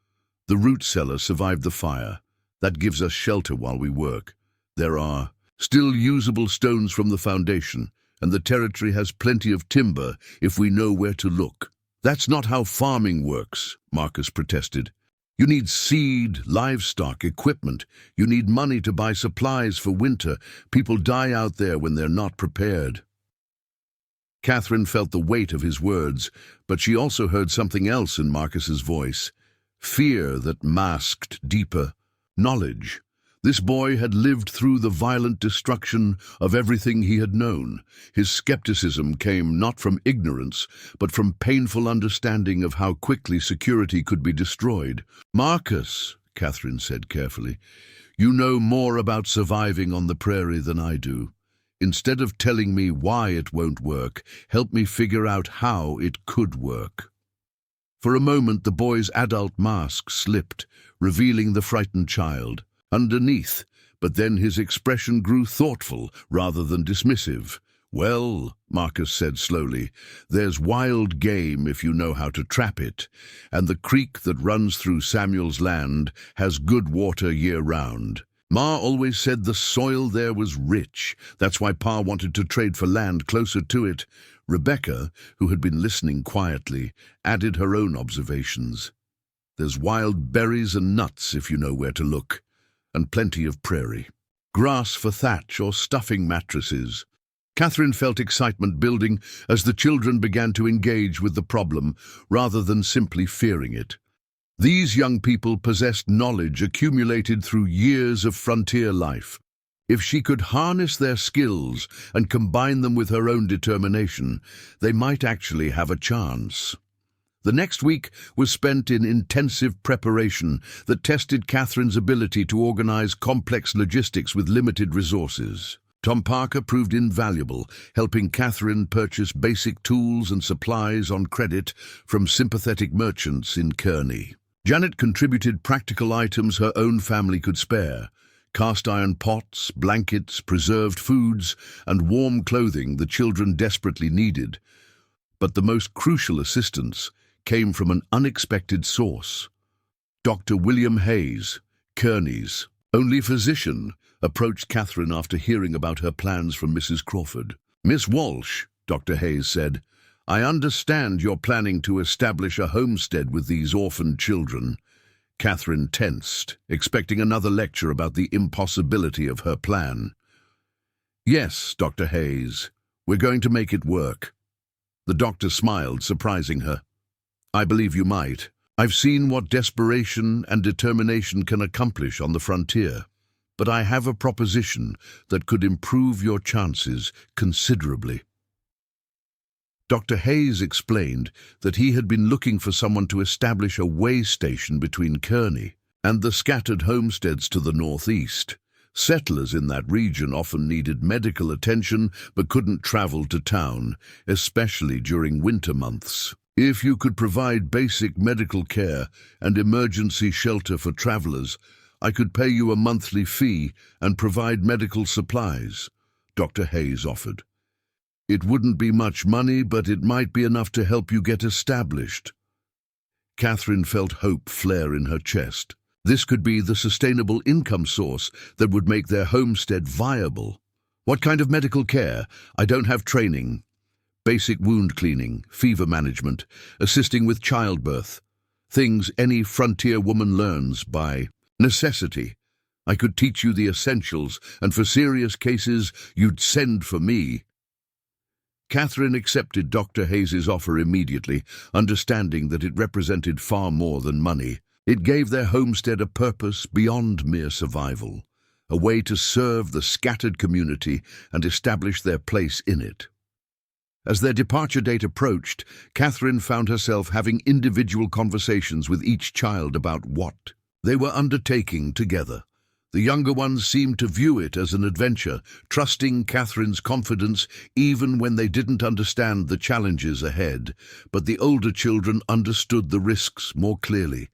The root cellar survived the fire. That gives us shelter while we work. There are still usable stones from the foundation, and the territory has plenty of timber if we know where to look. That's not how farming works, Marcus protested. You need seed, livestock, equipment. You need money to buy supplies for winter. People die out there when they're not prepared. Catherine felt the weight of his words, but she also heard something else in Marcus's voice. Fear that masked deeper knowledge. This boy had lived through the violent destruction of everything he had known. His skepticism came not from ignorance, but from painful understanding of how quickly security could be destroyed. Marcus, Catherine said carefully, you know more about surviving on the prairie than I do. Instead of telling me why it won't work, help me figure out how it could work. For a moment, the boy's adult mask slipped, revealing the frightened child underneath, but then his expression grew thoughtful rather than dismissive. Well, Marcus said slowly, there's wild game if you know how to trap it, and the creek that runs through Samuel's land has good water year-round. Ma always said the soil there was rich. That's why Pa wanted to trade for land closer to it. Rebecca, who had been listening quietly, added her own observations. There's wild berries and nuts if you know where to look, and plenty of prairie. Grass for thatch or stuffing mattresses. Catherine felt excitement building as the children began to engage with the problem rather than simply fearing it. These young people possessed knowledge accumulated through years of frontier life. If she could harness their skills and combine them with her own determination, they might actually have a chance. The next week was spent in intensive preparation that tested Catherine's ability to organize complex logistics with limited resources. Tom Parker proved invaluable, helping Catherine purchase basic tools and supplies on credit from sympathetic merchants in Kearney. Janet contributed practical items her own family could spare: cast-iron pots, blankets, preserved foods, and warm clothing the children desperately needed. But the most crucial assistance came from an unexpected source. Dr. William Hayes, Kearney's only physician, approached Catherine after hearing about her plans from Mrs. Crawford. "Miss Walsh," Dr. Hayes said, "I understand you're planning to establish a homestead with these orphaned children." Catherine tensed, expecting another lecture about the impossibility of her plan. "Yes, Dr. Hayes, we're going to make it work." The doctor smiled, surprising her. "I believe you might. I've seen what desperation and determination can accomplish on the frontier. But I have a proposition that could improve your chances considerably." Dr. Hayes explained that he had been looking for someone to establish a way station between Kearney and the scattered homesteads to the northeast. Settlers in that region often needed medical attention but couldn't travel to town, especially during winter months. "If you could provide basic medical care and emergency shelter for travelers, I could pay you a monthly fee and provide medical supplies," Dr. Hayes offered. "It wouldn't be much money, but it might be enough to help you get established." Catherine felt hope flare in her chest. This could be the sustainable income source that would make their homestead viable. "What kind of medical care? I don't have training." "Basic wound cleaning, fever management, assisting with childbirth. Things any frontier woman learns by necessity. I could teach you the essentials, and for serious cases, you'd send for me." Catherine accepted Dr. Hayes's offer immediately, understanding that it represented far more than money. It gave their homestead a purpose beyond mere survival, a way to serve the scattered community and establish their place in it. As their departure date approached, Catherine found herself having individual conversations with each child about what they were undertaking together. The younger ones seemed to view it as an adventure, trusting Catherine's confidence even when they didn't understand the challenges ahead. But the older children understood the risks more clearly.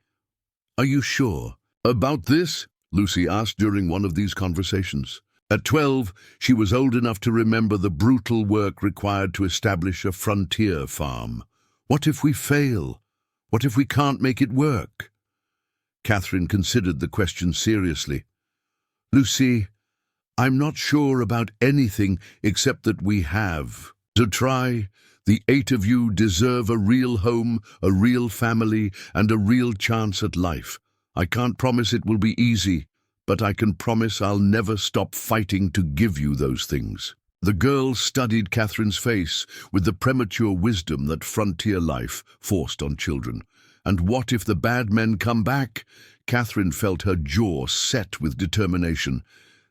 "Are you sure about this?" Lucy asked during one of these conversations. At 12, she was old enough to remember the brutal work required to establish a frontier farm. "What if we fail? What if we can't make it work?" Catherine considered the question seriously. "Lucy, I'm not sure about anything except that we have to try. The 8 of you deserve a real home, a real family, and a real chance at life. I can't promise it will be easy, but I can promise I'll never stop fighting to give you those things." The girl studied Catherine's face with the premature wisdom that frontier life forced on children. "And what if the bad men come back?" Catherine felt her jaw set with determination.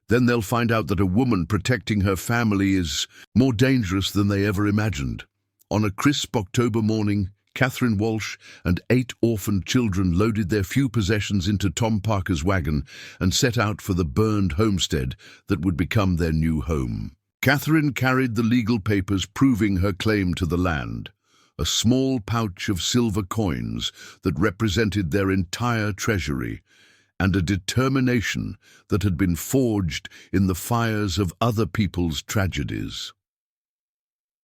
"Then they'll find out that a woman protecting her family is more dangerous than they ever imagined." On a crisp October morning, Catherine Walsh and 8 orphaned children loaded their few possessions into Tom Parker's wagon and set out for the burned homestead that would become their new home. Catherine carried the legal papers proving her claim to the land, a small pouch of silver coins that represented their entire treasury, and a determination that had been forged in the fires of other people's tragedies.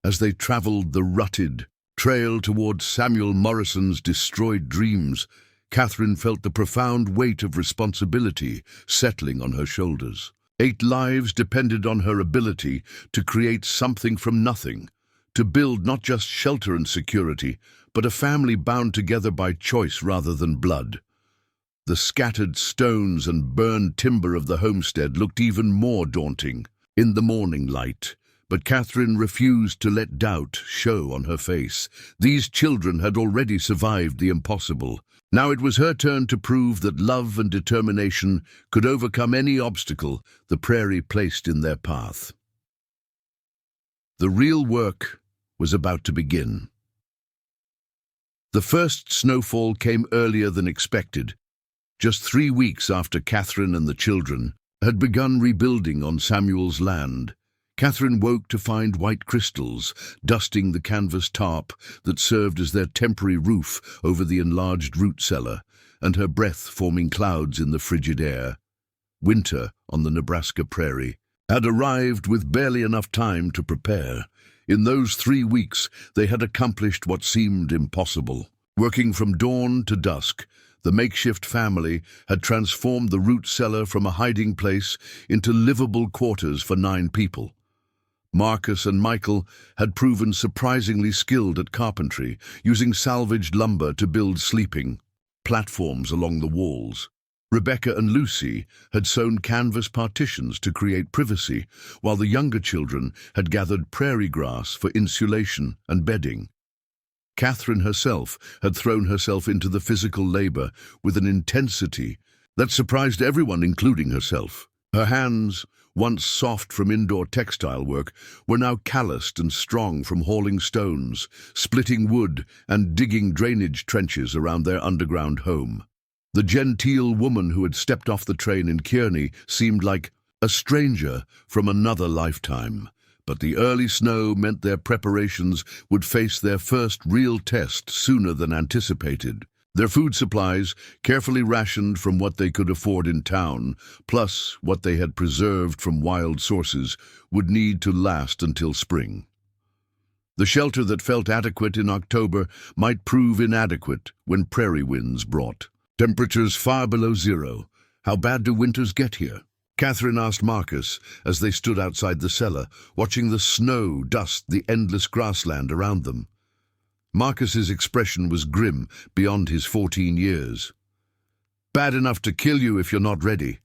As they traveled the rutted trail toward Samuel Morrison's destroyed dreams, Catherine felt the profound weight of responsibility settling on her shoulders. 8 lives depended on her ability to create something from nothing, to build not just shelter and security, but a family bound together by choice rather than blood. The scattered stones and burned timber of the homestead looked even more daunting in the morning light, but Catherine refused to let doubt show on her face. These children had already survived the impossible. Now it was her turn to prove that love and determination could overcome any obstacle the prairie placed in their path. The real work was about to begin. The first snowfall came earlier than expected, just 3 weeks after Catherine and the children had begun rebuilding on Samuel's land. Catherine woke to find white crystals dusting the canvas tarp that served as their temporary roof over the enlarged root cellar, and her breath forming clouds in the frigid air. Winter on the Nebraska prairie had arrived with barely enough time to prepare. In those 3 weeks, they had accomplished what seemed impossible. Working from dawn to dusk, the makeshift family had transformed the root cellar from a hiding place into livable quarters for 9 people. Marcus and Michael had proven surprisingly skilled at carpentry, using salvaged lumber to build sleeping platforms along the walls. Rebecca and Lucy had sewn canvas partitions to create privacy, while the younger children had gathered prairie grass for insulation and bedding. Catherine herself had thrown herself into the physical labor with an intensity that surprised everyone, including herself. Her hands, once soft from indoor textile work, were now calloused and strong from hauling stones, splitting wood, and digging drainage trenches around their underground home. The genteel woman who had stepped off the train in Kearney seemed like a stranger from another lifetime. But the early snow meant their preparations would face their first real test sooner than anticipated. Their food supplies, carefully rationed from what they could afford in town, plus what they had preserved from wild sources, would need to last until spring. The shelter that felt adequate in October might prove inadequate when prairie winds brought temperatures far below zero. How bad do winters get here? Catherine asked Marcus as they stood outside the cellar, watching the snow dust the endless grassland around them. Marcus's expression was grim beyond his 14 years. Bad enough to kill you if you're not ready.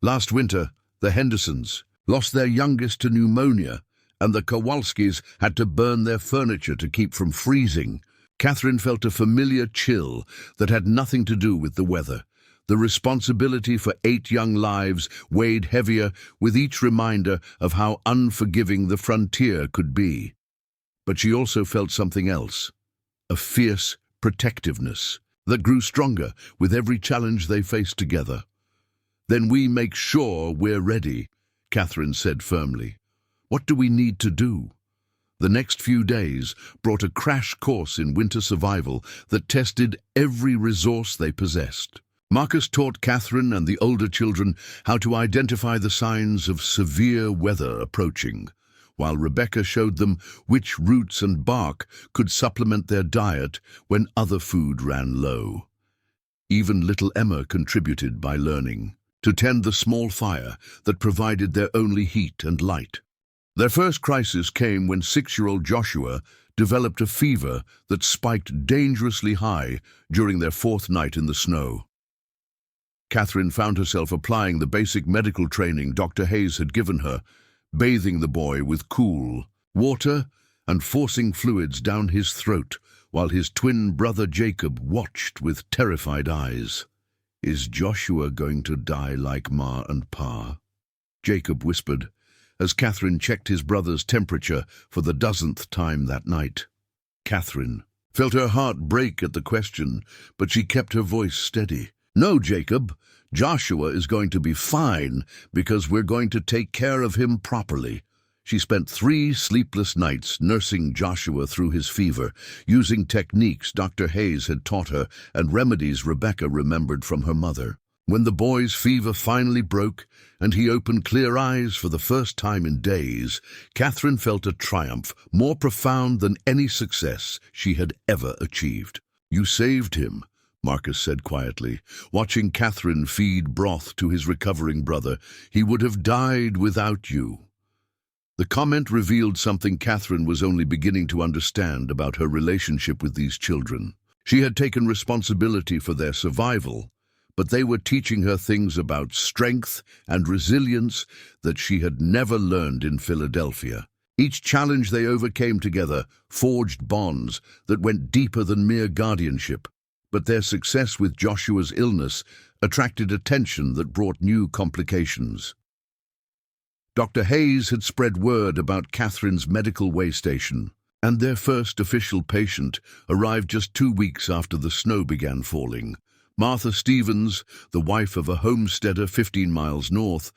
Last winter, the Hendersons lost their youngest to pneumonia, and the Kowalskis had to burn their furniture to keep from freezing. Catherine felt a familiar chill that had nothing to do with the weather. The responsibility for 8 young lives weighed heavier with each reminder of how unforgiving the frontier could be. But she also felt something else, a fierce protectiveness that grew stronger with every challenge they faced together. "Then we make sure we're ready," Catherine said firmly. "What do we need to do?" The next few days brought a crash course in winter survival that tested every resource they possessed. Marcus taught Catherine and the older children how to identify the signs of severe weather approaching, while Rebecca showed them which roots and bark could supplement their diet when other food ran low. Even little Emma contributed by learning to tend the small fire that provided their only heat and light. Their first crisis came when 6-year-old Joshua developed a fever that spiked dangerously high during their 4th night in the snow. Catherine found herself applying the basic medical training Dr. Hayes had given her, bathing the boy with cool water and forcing fluids down his throat while his twin brother Jacob watched with terrified eyes. "Is Joshua going to die like Ma and Pa?" Jacob whispered, as Catherine checked his brother's temperature for the 10th time that night. Catherine felt her heart break at the question, but she kept her voice steady. "No, Jacob, Joshua is going to be fine because we're going to take care of him properly." She spent 3 sleepless nights nursing Joshua through his fever, using techniques Dr. Hayes had taught her and remedies Rebecca remembered from her mother. When the boy's fever finally broke and he opened clear eyes for the first time in days, Catherine felt a triumph more profound than any success she had ever achieved. "You saved him," Marcus said quietly, watching Catherine feed broth to his recovering brother. "He would have died without you." The comment revealed something Catherine was only beginning to understand about her relationship with these children. She had taken responsibility for their survival, but they were teaching her things about strength and resilience that she had never learned in Philadelphia. Each challenge they overcame together forged bonds that went deeper than mere guardianship, but their success with Joshua's illness attracted attention that brought new complications. Dr. Hayes had spread word about Catherine's medical way station, and their first official patient arrived just 2 weeks after the snow began falling. Martha Stevens, the wife of a homesteader 15 miles north,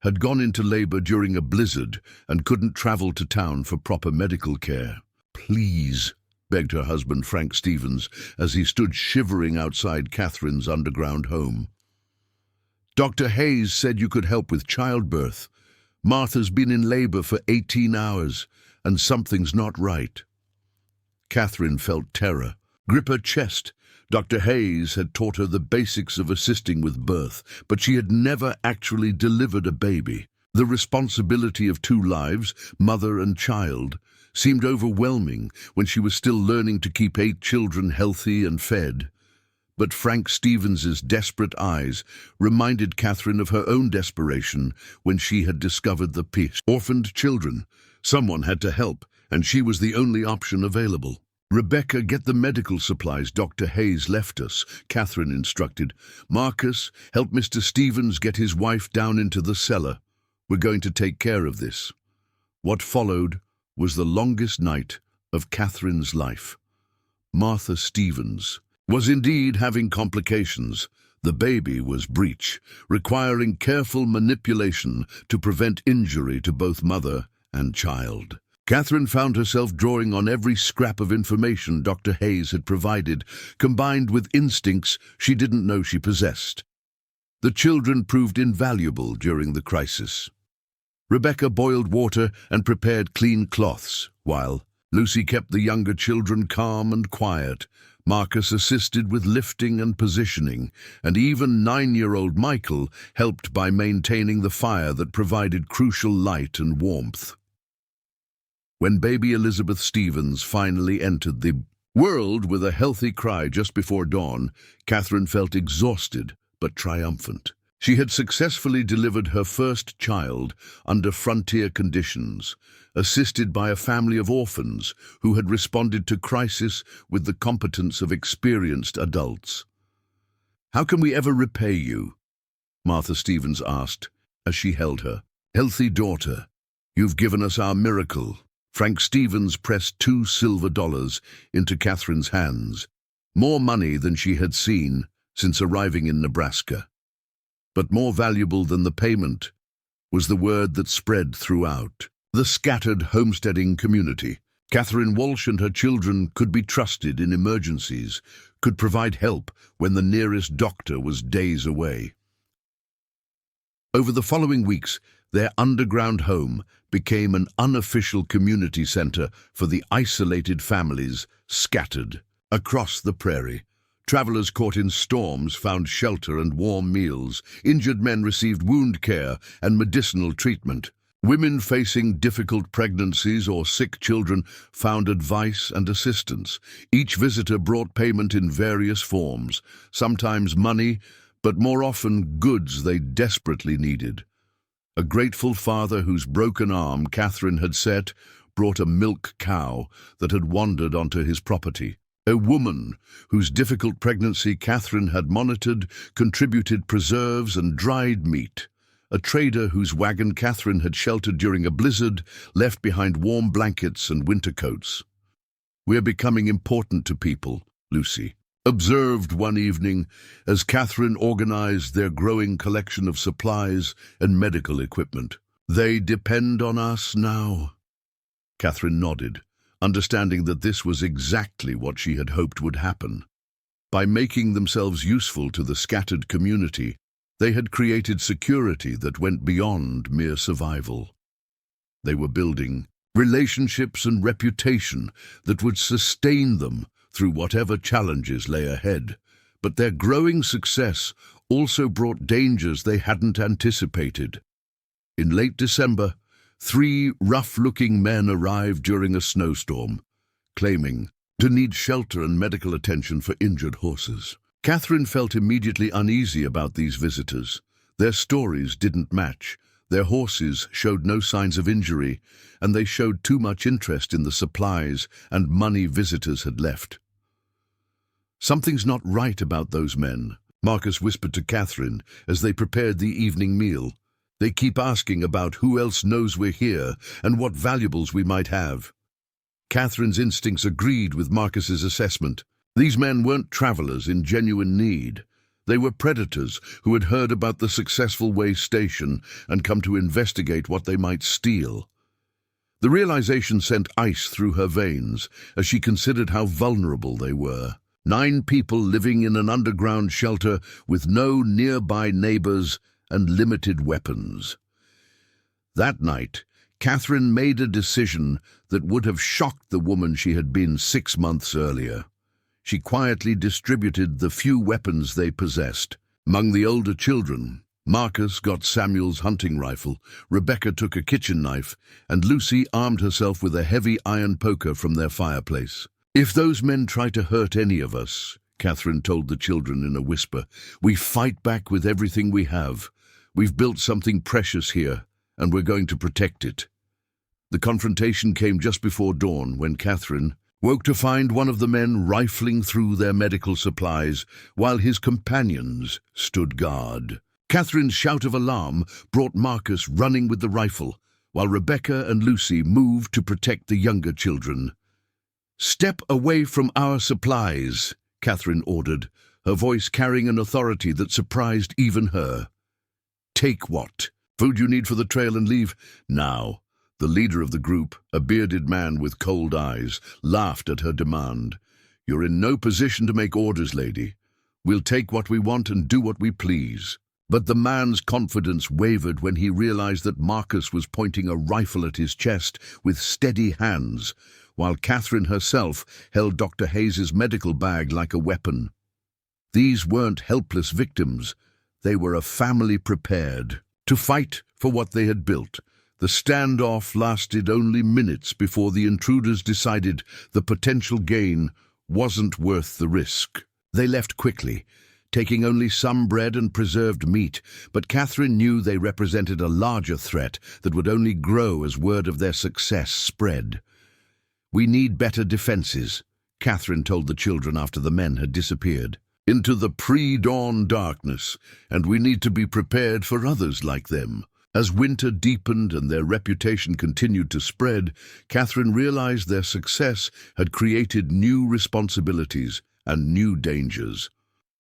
had gone into labor during a blizzard and couldn't travel to town for proper medical care. "Please," begged her husband Frank Stevens as he stood shivering outside Catherine's underground home. "Dr. Hayes said you could help with childbirth. Martha's been in labor for 18 hours, and something's not right." Catherine felt terror grip her chest. Dr. Hayes had taught her the basics of assisting with birth, but she had never actually delivered a baby. The responsibility of 2 lives, mother and child, seemed overwhelming when she was still learning to keep 8 children healthy and fed. But Frank Stevens's desperate eyes reminded Catherine of her own desperation when she had discovered the orphaned children. Someone had to help, and she was the only option available. "Rebecca, get the medical supplies Dr. Hayes left us," Catherine instructed. "Marcus, help Mr. Stevens get his wife down into the cellar. We're going to take care of this." What followed was the longest night of Catherine's life. Martha Stevens was indeed having complications. The baby was breech, requiring careful manipulation to prevent injury to both mother and child. Catherine found herself drawing on every scrap of information Dr. Hayes had provided, combined with instincts she didn't know she possessed. The children proved invaluable during the crisis. Rebecca boiled water and prepared clean cloths, while Lucy kept the younger children calm and quiet. Marcus assisted with lifting and positioning, and even 9-year-old Michael helped by maintaining the fire that provided crucial light and warmth. When baby Elizabeth Stevens finally entered the world with a healthy cry just before dawn, Catherine felt exhausted but triumphant. She had successfully delivered her first child under frontier conditions, assisted by a family of orphans who had responded to crisis with the competence of experienced adults. "How can we ever repay you?" Martha Stevens asked as she held her. "Healthy daughter, you've given us our miracle." Frank Stevens pressed $2 silver into Catherine's hands, more money than she had seen since arriving in Nebraska. But more valuable than the payment was the word that spread throughout the scattered homesteading community. Catherine Walsh and her children could be trusted in emergencies, could provide help when the nearest doctor was days away. Over the following weeks, their underground home became an unofficial community center for the isolated families scattered across the prairie. Travelers caught in storms found shelter and warm meals. Injured men received wound care and medicinal treatment. Women facing difficult pregnancies or sick children found advice and assistance. Each visitor brought payment in various forms, sometimes money, but more often goods they desperately needed. A grateful father whose broken arm Catherine had set brought a milk cow that had wandered onto his property. A woman whose difficult pregnancy Catherine had monitored contributed preserves and dried meat. A trader whose wagon Catherine had sheltered during a blizzard left behind warm blankets and winter coats. "We're becoming important to people," Lucy observed one evening as Catherine organized their growing collection of supplies and medical equipment. "They depend on us now." Catherine nodded, understanding that this was exactly what she had hoped would happen. By making themselves useful to the scattered community, they had created security that went beyond mere survival. They were building relationships and reputation that would sustain them through whatever challenges lay ahead. But their growing success also brought dangers they hadn't anticipated. In late December, 3 rough-looking men arrived during a snowstorm, claiming to need shelter and medical attention for injured horses. Catherine felt immediately uneasy about these visitors. Their stories didn't match. Their horses showed no signs of injury, and they showed too much interest in the supplies and money visitors had left. "Something's not right about those men," Marcus whispered to Catherine as they prepared the evening meal. "They keep asking about who else knows we're here and what valuables we might have." Catherine's instincts agreed with Marcus's assessment. These men weren't travelers in genuine need. They were predators who had heard about the successful way station and come to investigate what they might steal. The realization sent ice through her veins as she considered how vulnerable they were. 9 people living in an underground shelter with no nearby neighbors and limited weapons. That night, Catherine made a decision that would have shocked the woman she had been 6 months earlier. She quietly distributed the few weapons they possessed. Among the older children, Marcus got Samuel's hunting rifle, Rebecca took a kitchen knife, and Lucy armed herself with a heavy iron poker from their fireplace. "If those men try to hurt any of us," Catherine told the children in a whisper, "we fight back with everything we have. We've built something precious here, and we're going to protect it." The confrontation came just before dawn when Catherine woke to find one of the men rifling through their medical supplies while his companions stood guard. Catherine's shout of alarm brought Marcus running with the rifle, while Rebecca and Lucy moved to protect the younger children. "Step away from our supplies," Catherine ordered, her voice carrying an authority that surprised even her. "Take what? Food you need for the trail and leave now." The leader of the group, a bearded man with cold eyes, laughed at her demand. "You're in no position to make orders, lady. We'll take what we want and do what we please." But the man's confidence wavered when he realized that Marcus was pointing a rifle at his chest with steady hands, while Catherine herself held Dr. Hayes's medical bag like a weapon. These weren't helpless victims. They were a family prepared to fight for what they had built. The standoff lasted only minutes before the intruders decided the potential gain wasn't worth the risk. They left quickly, taking only some bread and preserved meat, but Catherine knew they represented a larger threat that would only grow as word of their success spread. "We need better defenses," Catherine told the children after the men had disappeared. "Into the pre-dawn darkness, and we need to be prepared for others like them." As winter deepened and their reputation continued to spread, Catherine realized their success had created new responsibilities and new dangers.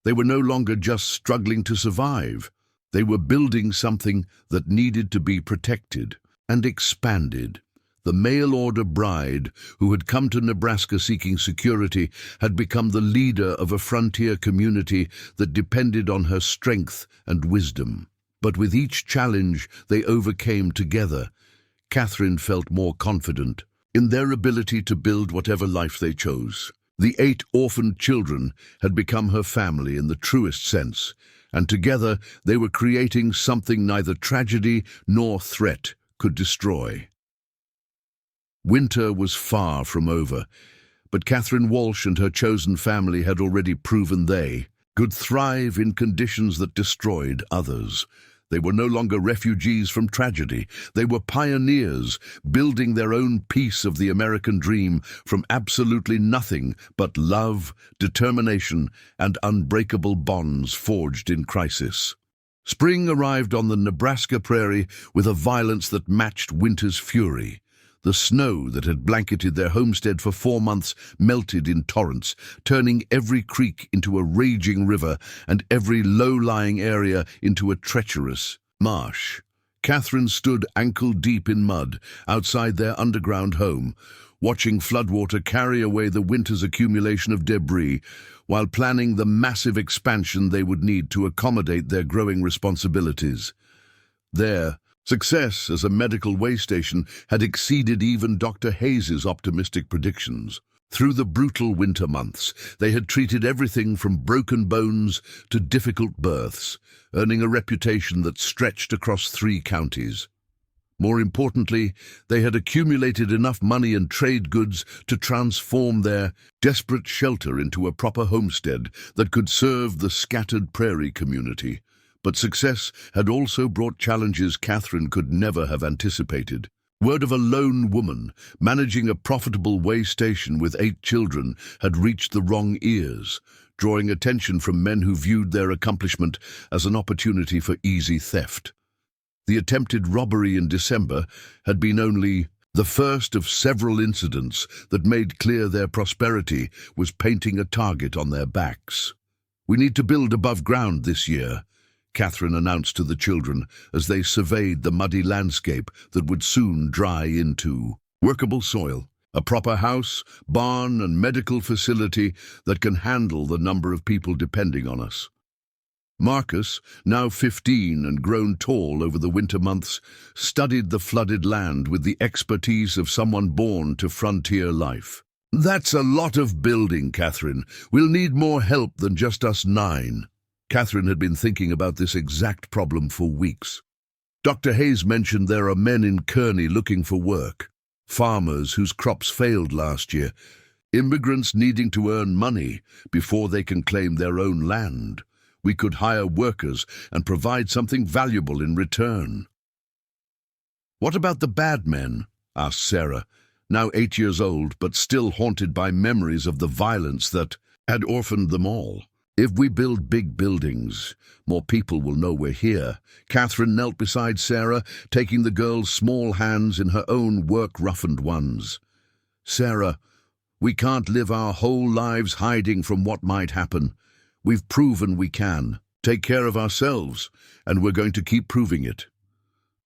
They were no longer just struggling to survive. They were building something that needed to be protected and expanded. The mail-order bride, who had come to Nebraska seeking security, had become the leader of a frontier community that depended on her strength and wisdom. But with each challenge they overcame together, Catherine felt more confident in their ability to build whatever life they chose. The 8 orphaned children had become her family in the truest sense, and together they were creating something neither tragedy nor threat could destroy. Winter was far from over, but Catherine Walsh and her chosen family had already proven they could thrive in conditions that destroyed others. They were no longer refugees from tragedy. They were pioneers, building their own piece of the American dream from absolutely nothing but love, determination, and unbreakable bonds forged in crisis. Spring arrived on the Nebraska prairie with a violence that matched winter's fury. The snow that had blanketed their homestead for 4 months melted in torrents, turning every creek into a raging river and every low-lying area into a treacherous marsh. Catherine stood ankle-deep in mud outside their underground home, watching floodwater carry away the winter's accumulation of debris, while planning the massive expansion they would need to accommodate their growing responsibilities. There, success as a medical way station had exceeded even Dr. Hayes's optimistic predictions. Through the brutal winter months, they had treated everything from broken bones to difficult births, earning a reputation that stretched across 3 counties. More importantly, they had accumulated enough money and trade goods to transform their desperate shelter into a proper homestead that could serve the scattered prairie community. But success had also brought challenges Catherine could never have anticipated. Word of a lone woman managing a profitable way station with 8 children had reached the wrong ears, drawing attention from men who viewed their accomplishment as an opportunity for easy theft. The attempted robbery in December had been only the first of several incidents that made clear their prosperity was painting a target on their backs. "We need to build above ground this year," Catherine announced to the children as they surveyed the muddy landscape that would soon dry into workable soil. A proper house, barn, and medical facility that can handle the number of people depending on us. Marcus, now 15 and grown tall over the winter months, studied the flooded land with the expertise of someone born to frontier life. "That's a lot of building, Catherine. We'll need more help than just us 9. Catherine had been thinking about this exact problem for weeks. Dr. Hayes mentioned there are men in Kearney looking for work, farmers whose crops failed last year, immigrants needing to earn money before they can claim their own land. We could hire workers and provide something valuable in return." "What about the bad men?" asked Sarah, now 8 years old but still haunted by memories of the violence that had orphaned them all. "If we build big buildings, more people will know we're here." Catherine knelt beside Sarah, taking the girl's small hands in her own work-roughened ones. "Sarah, we can't live our whole lives hiding from what might happen. We've proven we can take care of ourselves, and we're going to keep proving it."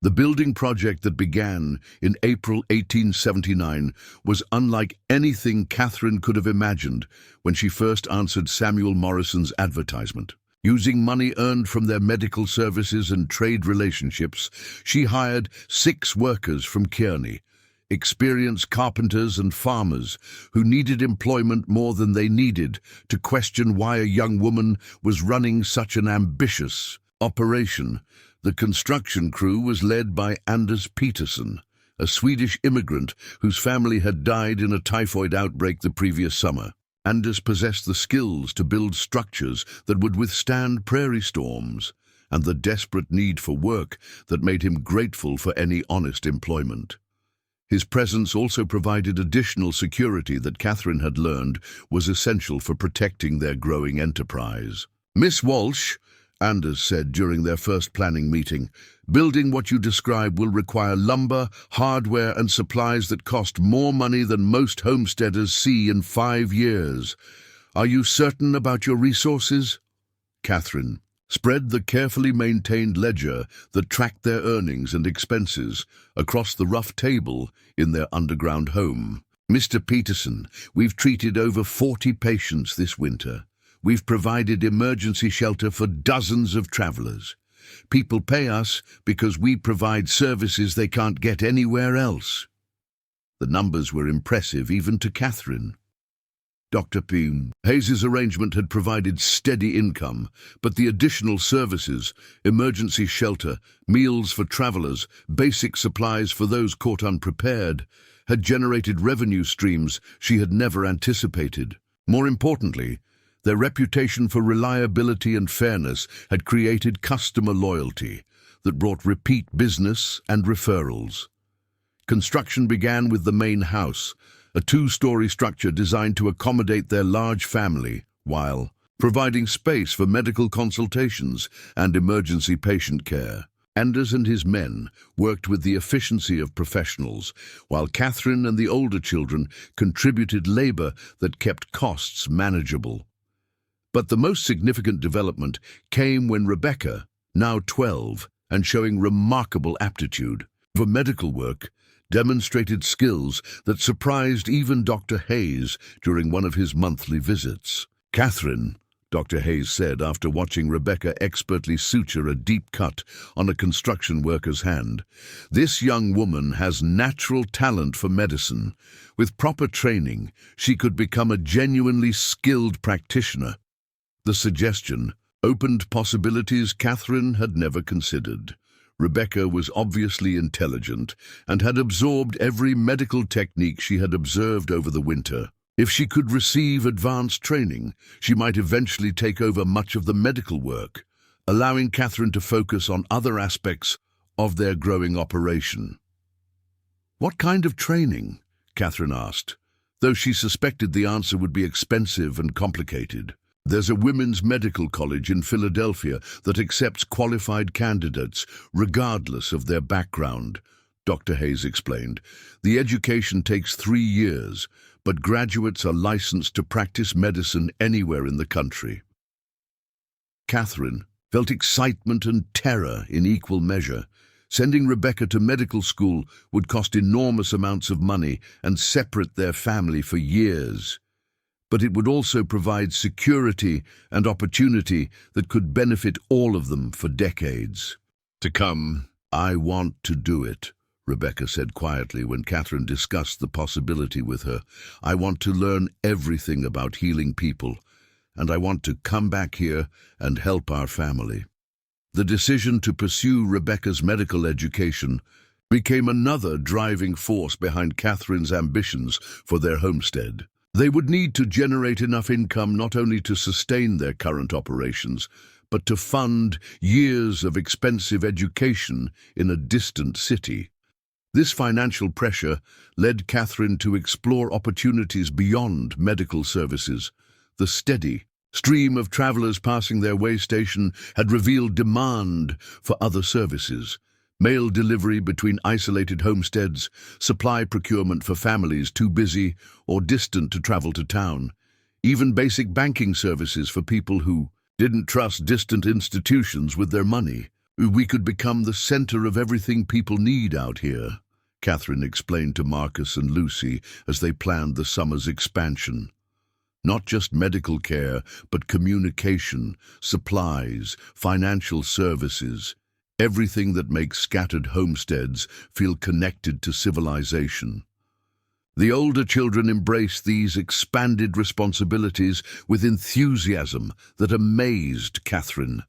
The building project that began in April 1879 was unlike anything Catherine could have imagined when she first answered Samuel Morrison's advertisement. Using money earned from their medical services and trade relationships, she hired 6 workers from Kearney, experienced carpenters and farmers who needed employment more than they needed to question why a young woman was running such an ambitious operation. The construction crew was led by Anders Peterson, a Swedish immigrant whose family had died in a typhoid outbreak the previous summer. Anders possessed the skills to build structures that would withstand prairie storms, and the desperate need for work that made him grateful for any honest employment. His presence also provided additional security that Catherine had learned was essential for protecting their growing enterprise. "Miss Walsh," Anders said during their first planning meeting, "building what you describe will require lumber, hardware, and supplies that cost more money than most homesteaders see in 5 years. Are you certain about your resources?" Catherine spread the carefully maintained ledger that tracked their earnings and expenses across the rough table in their underground home. "Mr. Peterson, we've treated over 40 patients this winter. We've provided emergency shelter for dozens of travelers. People pay us because we provide services they can't get anywhere else." The numbers were impressive even to Catherine. Dr. Hayes's arrangement had provided steady income, but the additional services, emergency shelter, meals for travelers, basic supplies for those caught unprepared, had generated revenue streams she had never anticipated. More importantly, their reputation for reliability and fairness had created customer loyalty that brought repeat business and referrals. Construction began with the main house, a 2-story structure designed to accommodate their large family, while providing space for medical consultations and emergency patient care. Anders and his men worked with the efficiency of professionals, while Catherine and the older children contributed labor that kept costs manageable. But the most significant development came when Rebecca, now 12 and showing remarkable aptitude for medical work, demonstrated skills that surprised even Dr. Hayes during one of his monthly visits. "Catherine," Dr. Hayes said after watching Rebecca expertly suture a deep cut on a construction worker's hand, "this young woman has natural talent for medicine. With proper training, she could become a genuinely skilled practitioner." The suggestion opened possibilities Catherine had never considered. Rebecca was obviously intelligent and had absorbed every medical technique she had observed over the winter. If she could receive advanced training, she might eventually take over much of the medical work, allowing Catherine to focus on other aspects of their growing operation. "What kind of training?" Catherine asked, though she suspected the answer would be expensive and complicated. "There's a women's medical college in Philadelphia that accepts qualified candidates regardless of their background," Dr. Hayes explained. "The education takes 3 years, but graduates are licensed to practice medicine anywhere in the country." Catherine felt excitement and terror in equal measure. Sending Rebecca to medical school would cost enormous amounts of money and separate their family for years. But it would also provide security and opportunity that could benefit all of them for decades to come. "I want to do it," Rebecca said quietly when Catherine discussed the possibility with her. "I want to learn everything about healing people, and I want to come back here and help our family." The decision to pursue Rebecca's medical education became another driving force behind Catherine's ambitions for their homestead. They would need to generate enough income not only to sustain their current operations, but to fund years of expensive education in a distant city. This financial pressure led Catherine to explore opportunities beyond medical services. The steady stream of travelers passing their way station had revealed demand for other services: mail delivery between isolated homesteads, supply procurement for families too busy or distant to travel to town, even basic banking services for people who didn't trust distant institutions with their money. "We could become the center of everything people need out here," Catherine explained to Marcus and Lucy as they planned the summer's expansion. Not just medical care, but communication, supplies, financial services, everything that makes scattered homesteads feel connected to civilization. The older children embraced these expanded responsibilities with enthusiasm that amazed Catherine.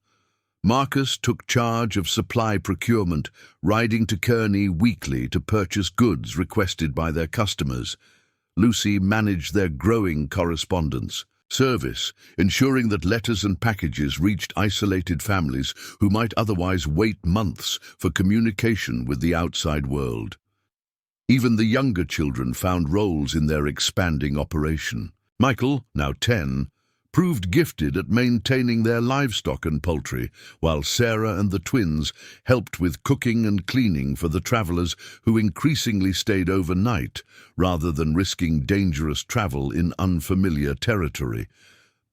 Marcus took charge of supply procurement, riding to Kearney weekly to purchase goods requested by their customers. Lucy managed their growing correspondence service, ensuring that letters and packages reached isolated families who might otherwise wait months for communication with the outside world. Even the younger children found roles in their expanding operation. Michael, now 10, proved gifted at maintaining their livestock and poultry, while Sarah and the twins helped with cooking and cleaning for the travelers who increasingly stayed overnight rather than risking dangerous travel in unfamiliar territory.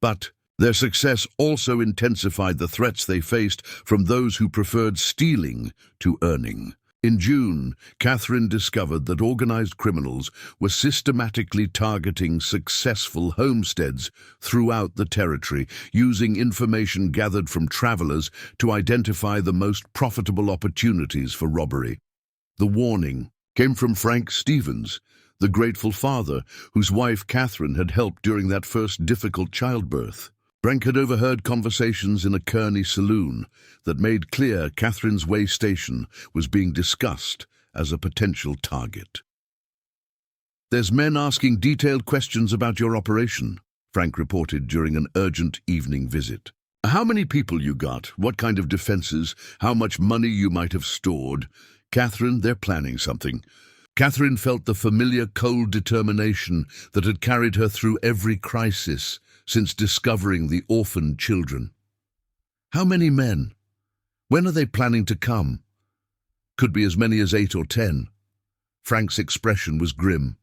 But their success also intensified the threats they faced from those who preferred stealing to earning. In June, Catherine discovered that organized criminals were systematically targeting successful homesteads throughout the territory, using information gathered from travelers to identify the most profitable opportunities for robbery. The warning came from Frank Stevens, the grateful father whose wife Catherine had helped during that first difficult childbirth. Frank had overheard conversations in a Kearney saloon that made clear Catherine's way station was being discussed as a potential target. "There's men asking detailed questions about your operation," Frank reported during an urgent evening visit. "How many people you got, what kind of defenses, how much money you might have stored. Catherine, they're planning something." Catherine felt the familiar cold determination that had carried her through every crisis since discovering the orphaned children. "How many men? When are they planning to come?" "Could be as many as 8 or 10. Frank's expression was grim.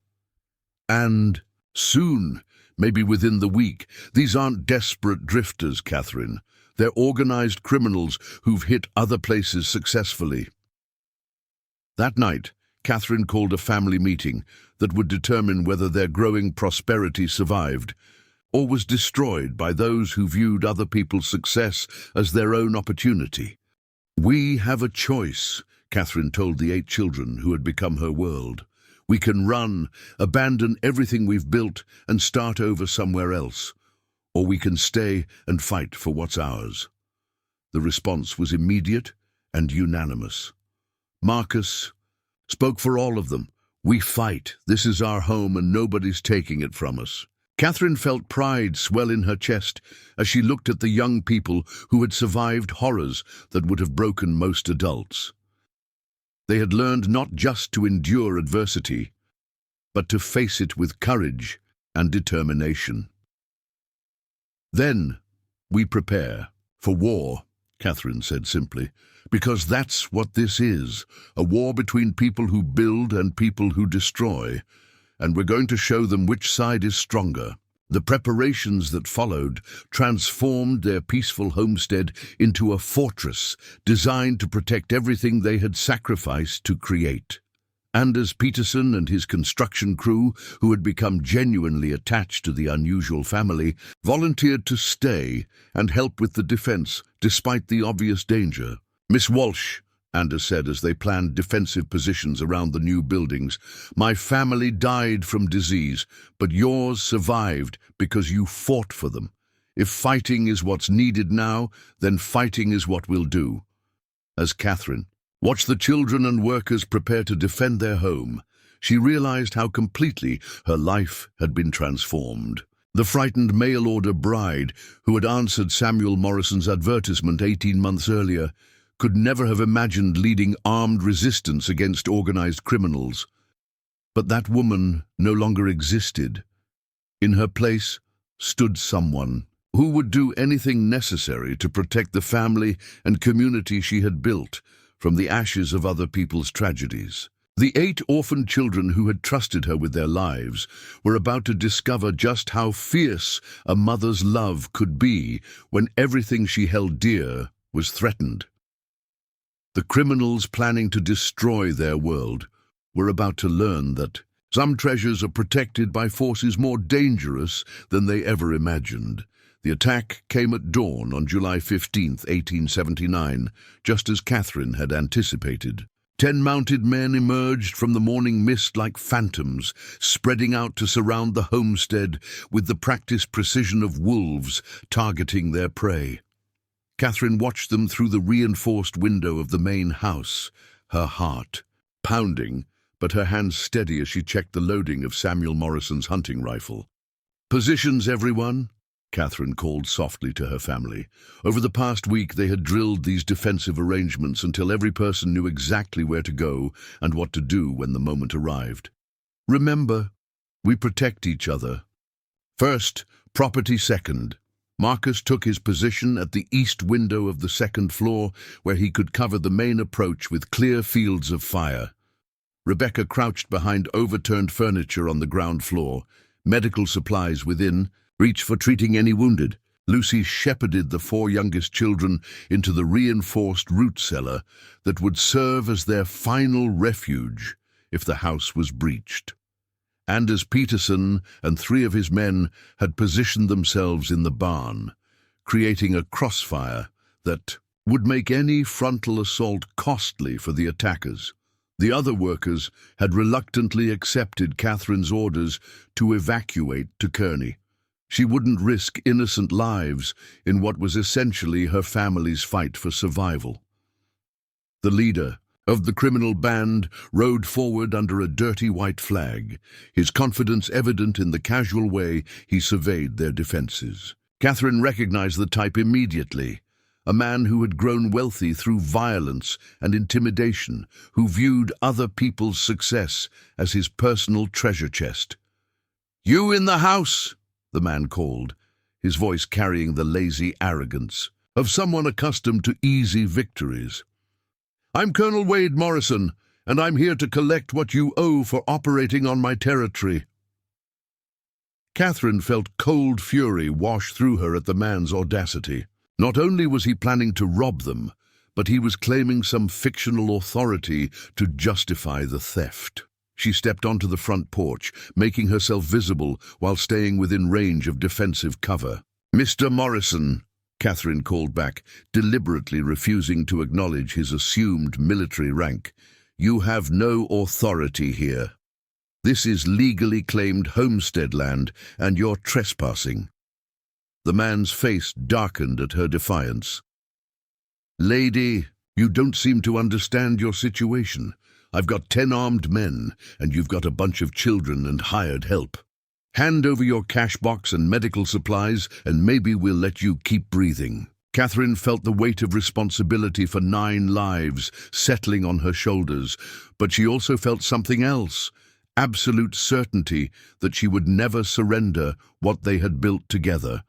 "And soon, maybe within the week. These aren't desperate drifters, Catherine. They're organized criminals who've hit other places successfully." That night, Catherine called a family meeting that would determine whether their growing prosperity survived or was destroyed by those who viewed other people's success as their own opportunity. "We have a choice," Catherine told the 8 children who had become her world. "We can run, abandon everything we've built, and start over somewhere else. Or we can stay and fight for what's ours." The response was immediate and unanimous. Marcus spoke for all of them. "We fight. This is our home and nobody's taking it from us." Catherine felt pride swell in her chest as she looked at the young people who had survived horrors that would have broken most adults. They had learned not just to endure adversity, but to face it with courage and determination. "Then we prepare for war," Catherine said simply, "because that's what this is, a war between people who build and people who destroy, and we're going to show them which side is stronger." The preparations that followed transformed their peaceful homestead into a fortress designed to protect everything they had sacrificed to create. Anders Peterson and his construction crew, who had become genuinely attached to the unusual family, volunteered to stay and help with the defense, despite the obvious danger. "Miss Walsh," Anders said as they planned defensive positions around the new buildings, "my family died from disease, but yours survived because you fought for them. If fighting is what's needed now, then fighting is what we'll do." As Catherine watched the children and workers prepare to defend their home, she realized how completely her life had been transformed. The frightened mail-order bride, who had answered Samuel Morrison's advertisement 18 months earlier, could never have imagined leading armed resistance against organized criminals. But that woman no longer existed. In her place stood someone who would do anything necessary to protect the family and community she had built from the ashes of other people's tragedies. The 8 orphan children who had trusted her with their lives were about to discover just how fierce a mother's love could be when everything she held dear was threatened. The criminals planning to destroy their world were about to learn that some treasures are protected by forces more dangerous than they ever imagined. The attack came at dawn on July 15, 1879, just as Catherine had anticipated. 10 mounted men emerged from the morning mist like phantoms, spreading out to surround the homestead with the practiced precision of wolves targeting their prey. Catherine watched them through the reinforced window of the main house, her heart pounding, but her hands steady as she checked the loading of Samuel Morrison's hunting rifle. "Positions, everyone," Catherine called softly to her family. Over the past week, they had drilled these defensive arrangements until every person knew exactly where to go and what to do when the moment arrived. "Remember, we protect each other. First, property second." Marcus took his position at the east window of the second floor, where he could cover the main approach with clear fields of fire. Rebecca crouched behind overturned furniture on the ground floor, medical supplies within, reach for treating any wounded. Lucy shepherded the 4 youngest children into the reinforced root cellar that would serve as their final refuge if the house was breached. Anders Peterson and 3 of his men had positioned themselves in the barn, creating a crossfire that would make any frontal assault costly for the attackers. The other workers had reluctantly accepted Catherine's orders to evacuate to Kearney. She wouldn't risk innocent lives in what was essentially her family's fight for survival. The leader of the criminal band rode forward under a dirty white flag, his confidence evident in the casual way he surveyed their defenses. Catherine recognized the type immediately, a man who had grown wealthy through violence and intimidation, who viewed other people's success as his personal treasure chest. "You in the house?" the man called, his voice carrying the lazy arrogance of someone accustomed to easy victories. "I'm Colonel Wade Morrison, and I'm here to collect what you owe for operating on my territory." Catherine felt cold fury wash through her at the man's audacity. Not only was he planning to rob them, but he was claiming some fictional authority to justify the theft. She stepped onto the front porch, making herself visible while staying within range of defensive cover. "Mr. Morrison," Catherine called back, deliberately refusing to acknowledge his assumed military rank, "you have no authority here. This is legally claimed homestead land, and you're trespassing." The man's face darkened at her defiance. "Lady," "You don't seem to understand your situation. I've got 10 armed men, and you've got a bunch of children and hired help. Hand over your cash box and medical supplies, and maybe we'll let you keep breathing." Catherine felt the weight of responsibility for 9 lives settling on her shoulders, but she also felt something else, absolute certainty that she would never surrender what they had built together.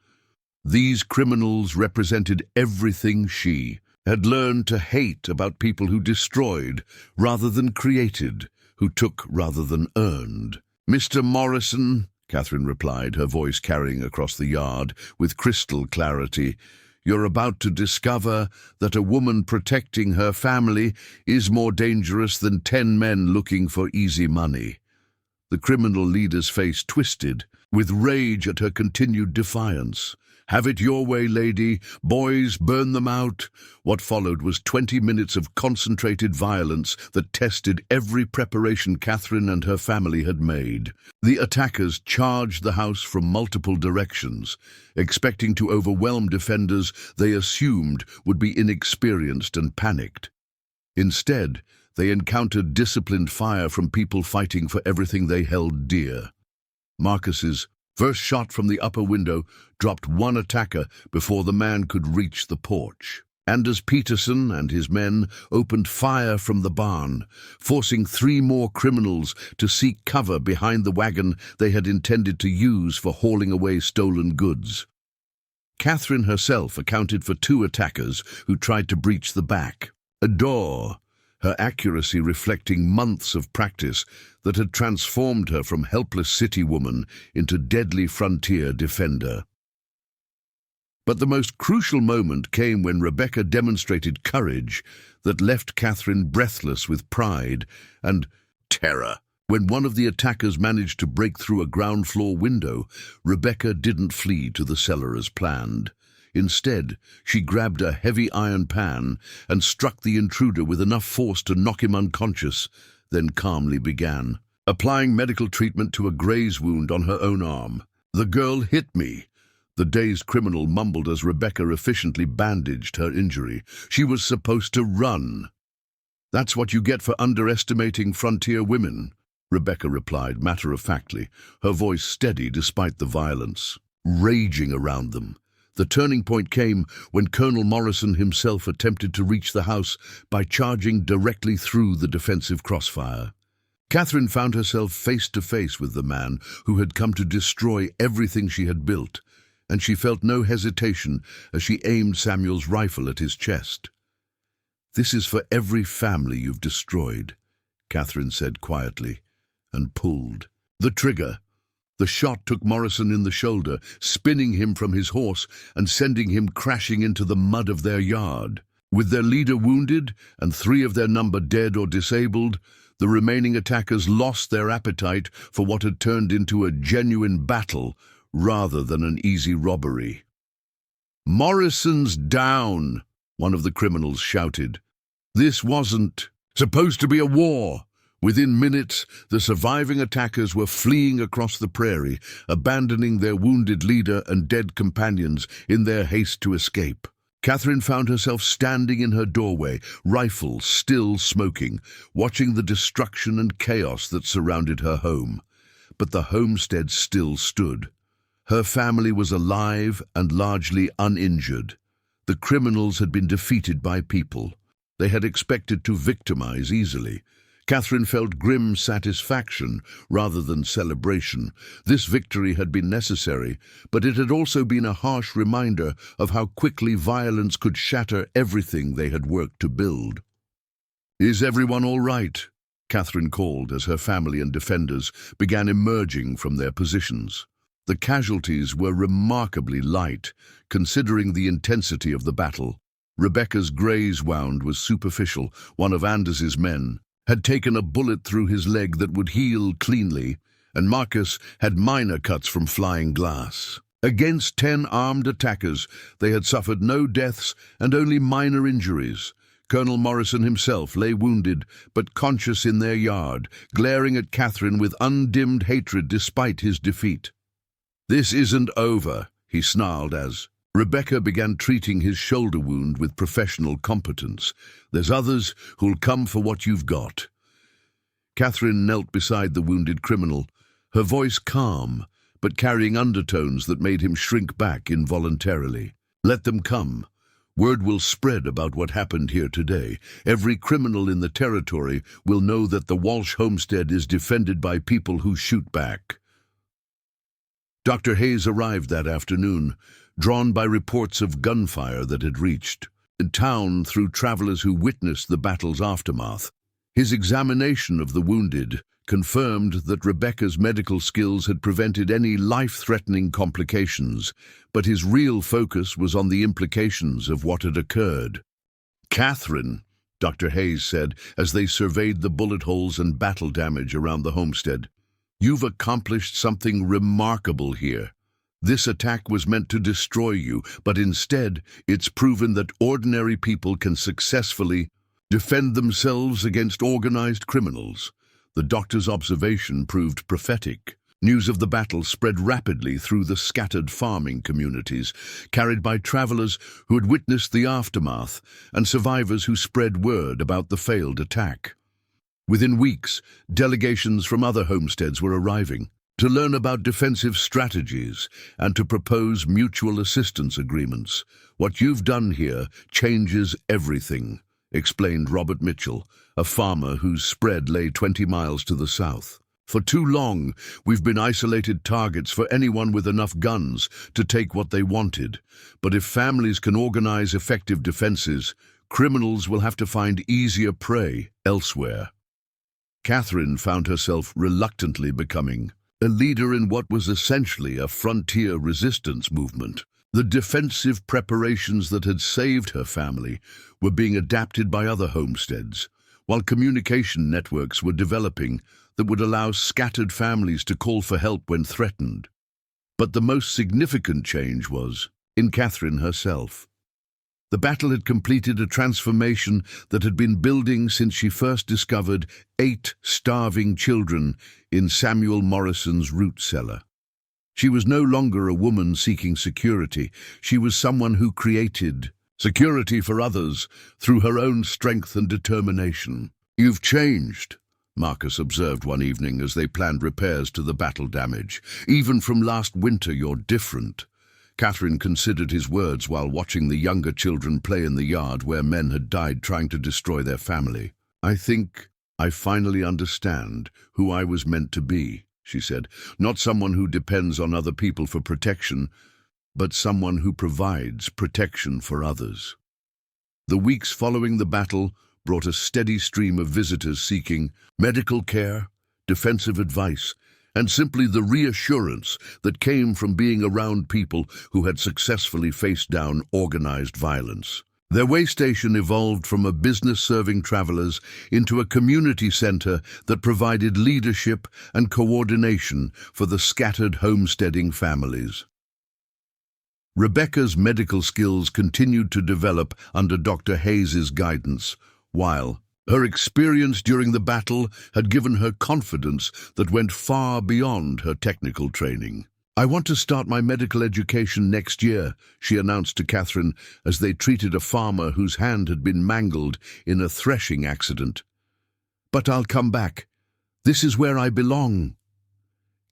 These criminals represented everything she had learned to hate about people who destroyed rather than created, who took rather than earned. "Mr. Morrison," Catherine replied, her voice carrying across the yard with crystal clarity, "you're about to discover that a woman protecting her family is more dangerous than 10 men looking for easy money." The criminal leader's face twisted, with rage at her continued defiance. "Have it your way, lady. Boys, burn them out." What followed was 20 minutes of concentrated violence that tested every preparation Catherine and her family had made. The attackers charged the house from multiple directions, expecting to overwhelm defenders they assumed would be inexperienced and panicked. Instead, they encountered disciplined fire from people fighting for everything they held dear. Marcus's first shot from the upper window dropped one attacker before the man could reach the porch. Anders Peterson and his men opened fire from the barn, forcing 3 more criminals to seek cover behind the wagon they had intended to use for hauling away stolen goods. Catherine herself accounted for 2 attackers who tried to breach the back. A door, her accuracy reflecting months of practice that had transformed her from helpless city woman into deadly frontier defender. But the most crucial moment came when Rebecca demonstrated courage that left Catherine breathless with pride and terror. When one of the attackers managed to break through a ground-floor window, Rebecca didn't flee to the cellar as planned. Instead, she grabbed a heavy iron pan and struck the intruder with enough force to knock him unconscious, then calmly began applying medical treatment to a graze wound on her own arm. "The girl hit me," the dazed criminal mumbled as Rebecca efficiently bandaged her injury. "She was supposed to run." "That's what you get for underestimating frontier women," Rebecca replied matter-of-factly, her voice steady despite the violence raging around them. The turning point came when Colonel Morrison himself attempted to reach the house by charging directly through the defensive crossfire. Catherine found herself face to face with the man who had come to destroy everything she had built, and she felt no hesitation as she aimed Samuel's rifle at his chest. "This is for every family you've destroyed," Catherine said quietly, and pulled the trigger. The shot took Morrison in the shoulder, spinning him from his horse and sending him crashing into the mud of their yard. With their leader wounded and 3 of their number dead or disabled, the remaining attackers lost their appetite for what had turned into a genuine battle rather than an easy robbery. "Morrison's down," one of the criminals shouted. "This wasn't supposed to be a war." Within minutes, the surviving attackers were fleeing across the prairie, abandoning their wounded leader and dead companions in their haste to escape. Catherine found herself standing in her doorway, rifle still smoking, watching the destruction and chaos that surrounded her home. But the homestead still stood. Her family was alive and largely uninjured. The criminals had been defeated by people they had expected to victimize easily. Catherine felt grim satisfaction rather than celebration. This victory had been necessary, but it had also been a harsh reminder of how quickly violence could shatter everything they had worked to build. "Is everyone all right?" Catherine called as her family and defenders began emerging from their positions. The casualties were remarkably light, considering the intensity of the battle. Rebecca's graze wound was superficial. One of Anders's men had taken a bullet through his leg that would heal cleanly, and Marcus had minor cuts from flying glass. Against 10 armed attackers, they had suffered no deaths and only minor injuries. Colonel Morrison himself lay wounded, but conscious in their yard, glaring at Catherine with undimmed hatred despite his defeat. "This isn't over," he snarled as Rebecca began treating his shoulder wound with professional competence. "There's others who'll come for what you've got." Catherine knelt beside the wounded criminal, her voice calm, but carrying undertones that made him shrink back involuntarily. "Let them come. Word will spread about what happened here today. Every criminal in the territory will know that the Walsh homestead is defended by people who shoot back." Dr. Hayes arrived that afternoon, drawn by reports of gunfire that had reached town through travelers who witnessed the battle's aftermath. His examination of the wounded confirmed that Rebecca's medical skills had prevented any life-threatening complications, but his real focus was on the implications of what had occurred. "Catherine," Dr. Hayes said as they surveyed the bullet holes and battle damage around the homestead, "you've accomplished something remarkable here. This attack was meant to destroy you, but instead it's proven that ordinary people can successfully defend themselves against organized criminals." The doctor's observation proved prophetic. News of the battle spread rapidly through the scattered farming communities, carried by travelers who had witnessed the aftermath and survivors who spread word about the failed attack. Within weeks, delegations from other homesteads were arriving to learn about defensive strategies and to propose mutual assistance agreements. "What you've done here changes everything," explained Robert Mitchell, a farmer whose spread lay 20 miles to the south. "For too long, we've been isolated targets for anyone with enough guns to take what they wanted. But if families can organize effective defenses, criminals will have to find easier prey elsewhere." Catherine found herself reluctantly becoming a leader in what was essentially a frontier resistance movement. The defensive preparations that had saved her family were being adapted by other homesteads, while communication networks were developing that would allow scattered families to call for help when threatened. But the most significant change was in Catherine herself. The battle had completed a transformation that had been building since she first discovered 8 starving children in Samuel Morrison's root cellar. She was no longer a woman seeking security. She was someone who created security for others through her own strength and determination. "You've changed," Marcus observed one evening as they planned repairs to the battle damage. "Even from last winter, you're different." Catherine considered his words while watching the younger children play in the yard where men had died trying to destroy their family. "I think I finally understand who I was meant to be," she said. "Not someone who depends on other people for protection, but someone who provides protection for others." The weeks following the battle brought a steady stream of visitors seeking medical care, defensive advice, and simply the reassurance that came from being around people who had successfully faced down organized violence. Their way station evolved from a business serving travelers into a community center that provided leadership and coordination for the scattered homesteading families. Rebecca's medical skills continued to develop under Dr. Hayes's guidance, while her experience during the battle had given her confidence that went far beyond her technical training. "I want to start my medical education next year," she announced to Catherine as they treated a farmer whose hand had been mangled in a threshing accident. "But I'll come back. This is where I belong."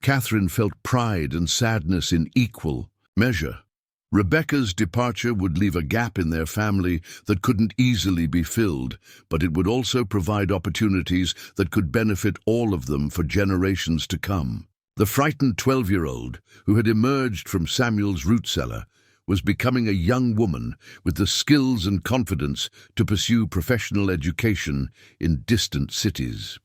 Catherine felt pride and sadness in equal measure. Rebecca's departure would leave a gap in their family that couldn't easily be filled, but it would also provide opportunities that could benefit all of them for generations to come. The frightened 12-year-old, who had emerged from Samuel's root cellar, was becoming a young woman with the skills and confidence to pursue professional education in distant cities.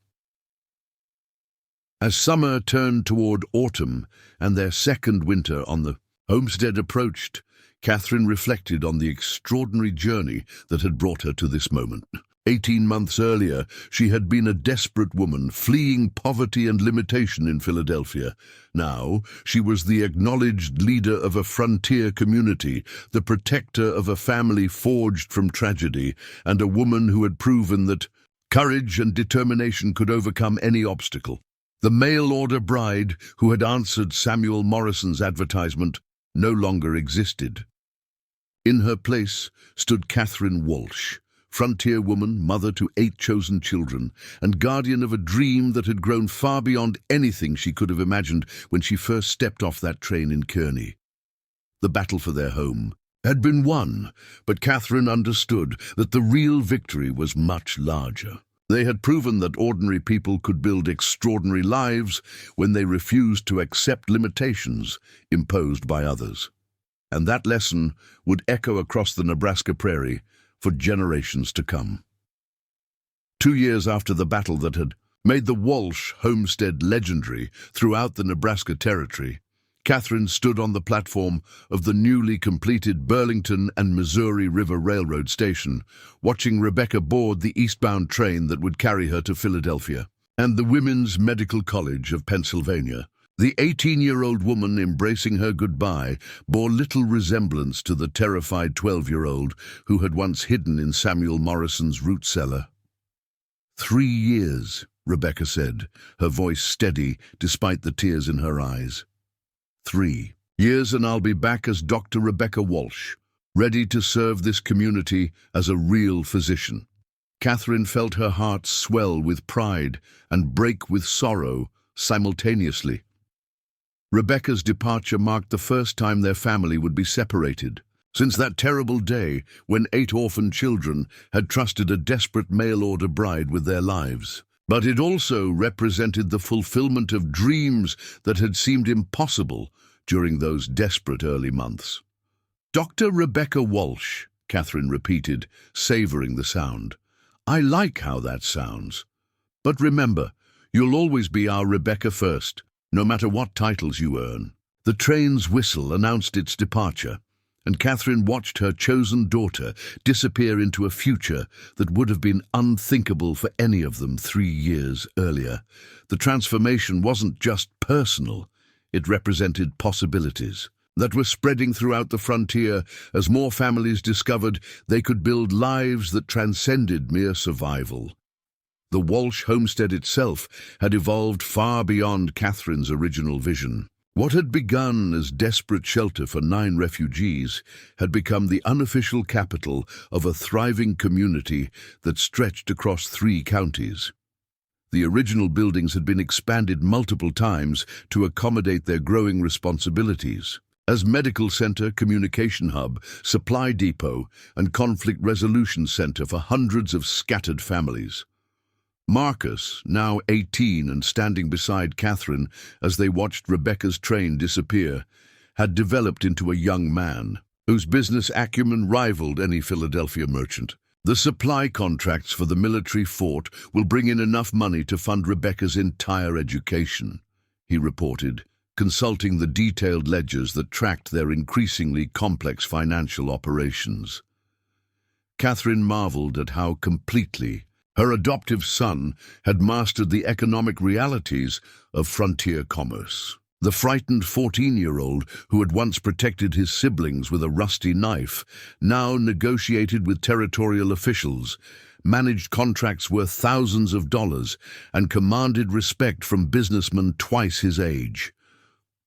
As summer turned toward autumn and their second winter on the homestead approached, Catherine reflected on the extraordinary journey that had brought her to this moment. 18 months earlier, she had been a desperate woman fleeing poverty and limitation in Philadelphia. Now, she was the acknowledged leader of a frontier community, the protector of a family forged from tragedy, and a woman who had proven that courage and determination could overcome any obstacle. The mail-order bride who had answered Samuel Morrison's advertisement no longer existed. In her place stood Catherine Walsh, frontier woman, mother to 8 chosen children, and guardian of a dream that had grown far beyond anything she could have imagined when she first stepped off that train in Kearney. The battle for their home had been won, but Catherine understood that the real victory was much larger. They had proven that ordinary people could build extraordinary lives when they refused to accept limitations imposed by others. And that lesson would echo across the Nebraska prairie for generations to come. 2 years after the battle that had made the Walsh homestead legendary throughout the Nebraska Territory, Catherine stood on the platform of the newly completed Burlington and Missouri River Railroad station, watching Rebecca board the eastbound train that would carry her to Philadelphia and the Women's Medical College of Pennsylvania. The 18-year-old woman embracing her goodbye bore little resemblance to the terrified 12-year-old who had once hidden in Samuel Morrison's root cellar. 3 years, Rebecca said, her voice steady despite the tears in her eyes. 3 years and I'll be back as Dr. Rebecca Walsh, ready to serve this community as a real physician. Catherine felt her heart swell with pride and break with sorrow simultaneously. Rebecca's departure marked the first time their family would be separated, since that terrible day when 8 orphan children had trusted a desperate mail-order bride with their lives. But it also represented the fulfillment of dreams that had seemed impossible during those desperate early months. Dr. Rebecca Walsh, Catherine repeated, savoring the sound. I like how that sounds. But remember, you'll always be our Rebecca first, no matter what titles you earn. The train's whistle announced its departure, and Catherine watched her chosen daughter disappear into a future that would have been unthinkable for any of them 3 years earlier. The transformation wasn't just personal, it represented possibilities that were spreading throughout the frontier as more families discovered they could build lives that transcended mere survival. The Walsh homestead itself had evolved far beyond Catherine's original vision. What had begun as desperate shelter for 9 refugees had become the unofficial capital of a thriving community that stretched across 3 counties. The original buildings had been expanded multiple times to accommodate their growing responsibilities as medical center, communication hub, supply depot, and conflict resolution center for hundreds of scattered families. Marcus, now 18 and standing beside Catherine as they watched Rebecca's train disappear, had developed into a young man whose business acumen rivaled any Philadelphia merchant. The supply contracts for the military fort will bring in enough money to fund Rebecca's entire education, he reported, consulting the detailed ledgers that tracked their increasingly complex financial operations. Catherine marveled at how completely her adoptive son had mastered the economic realities of frontier commerce. The frightened 14-year-old who had once protected his siblings with a rusty knife now negotiated with territorial officials, managed contracts worth thousands of dollars, and commanded respect from businessmen twice his age.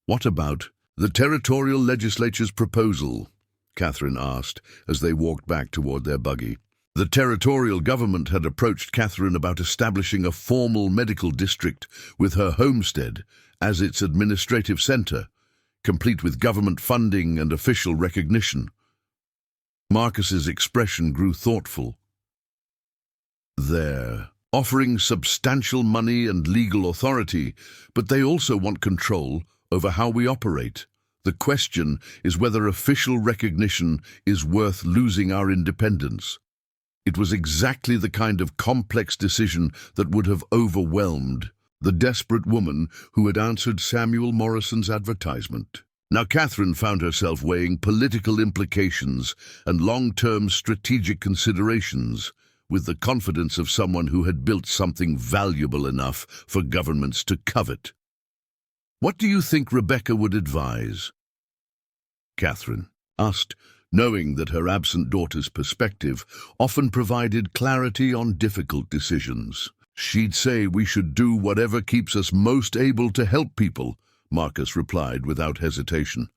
What about the territorial legislature's proposal? Catherine asked as they walked back toward their buggy. The territorial government had approached Catherine about establishing a formal medical district with her homestead as its administrative center, complete with government funding and official recognition. Marcus's expression grew thoughtful. They're offering substantial money and legal authority, but they also want control over how we operate. The question is whether official recognition is worth losing our independence. It was exactly the kind of complex decision that would have overwhelmed the desperate woman who had answered Samuel Morrison's advertisement. Now Catherine found herself weighing political implications and long-term strategic considerations with the confidence of someone who had built something valuable enough for governments to covet. What do you think Rebecca would advise? Catherine asked, knowing that her absent daughter's perspective often provided clarity on difficult decisions. She'd say we should do whatever keeps us most able to help people, Marcus replied without hesitation.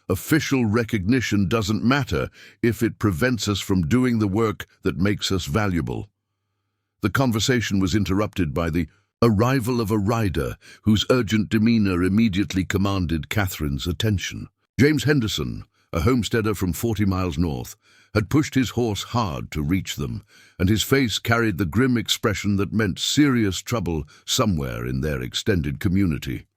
Official recognition doesn't matter if it prevents us from doing the work that makes us valuable. The conversation was interrupted by the arrival of a rider whose urgent demeanor immediately commanded Catherine's attention. James Henderson, a homesteader from 40 miles north, had pushed his horse hard to reach them, and his face carried the grim expression that meant serious trouble somewhere in their extended community.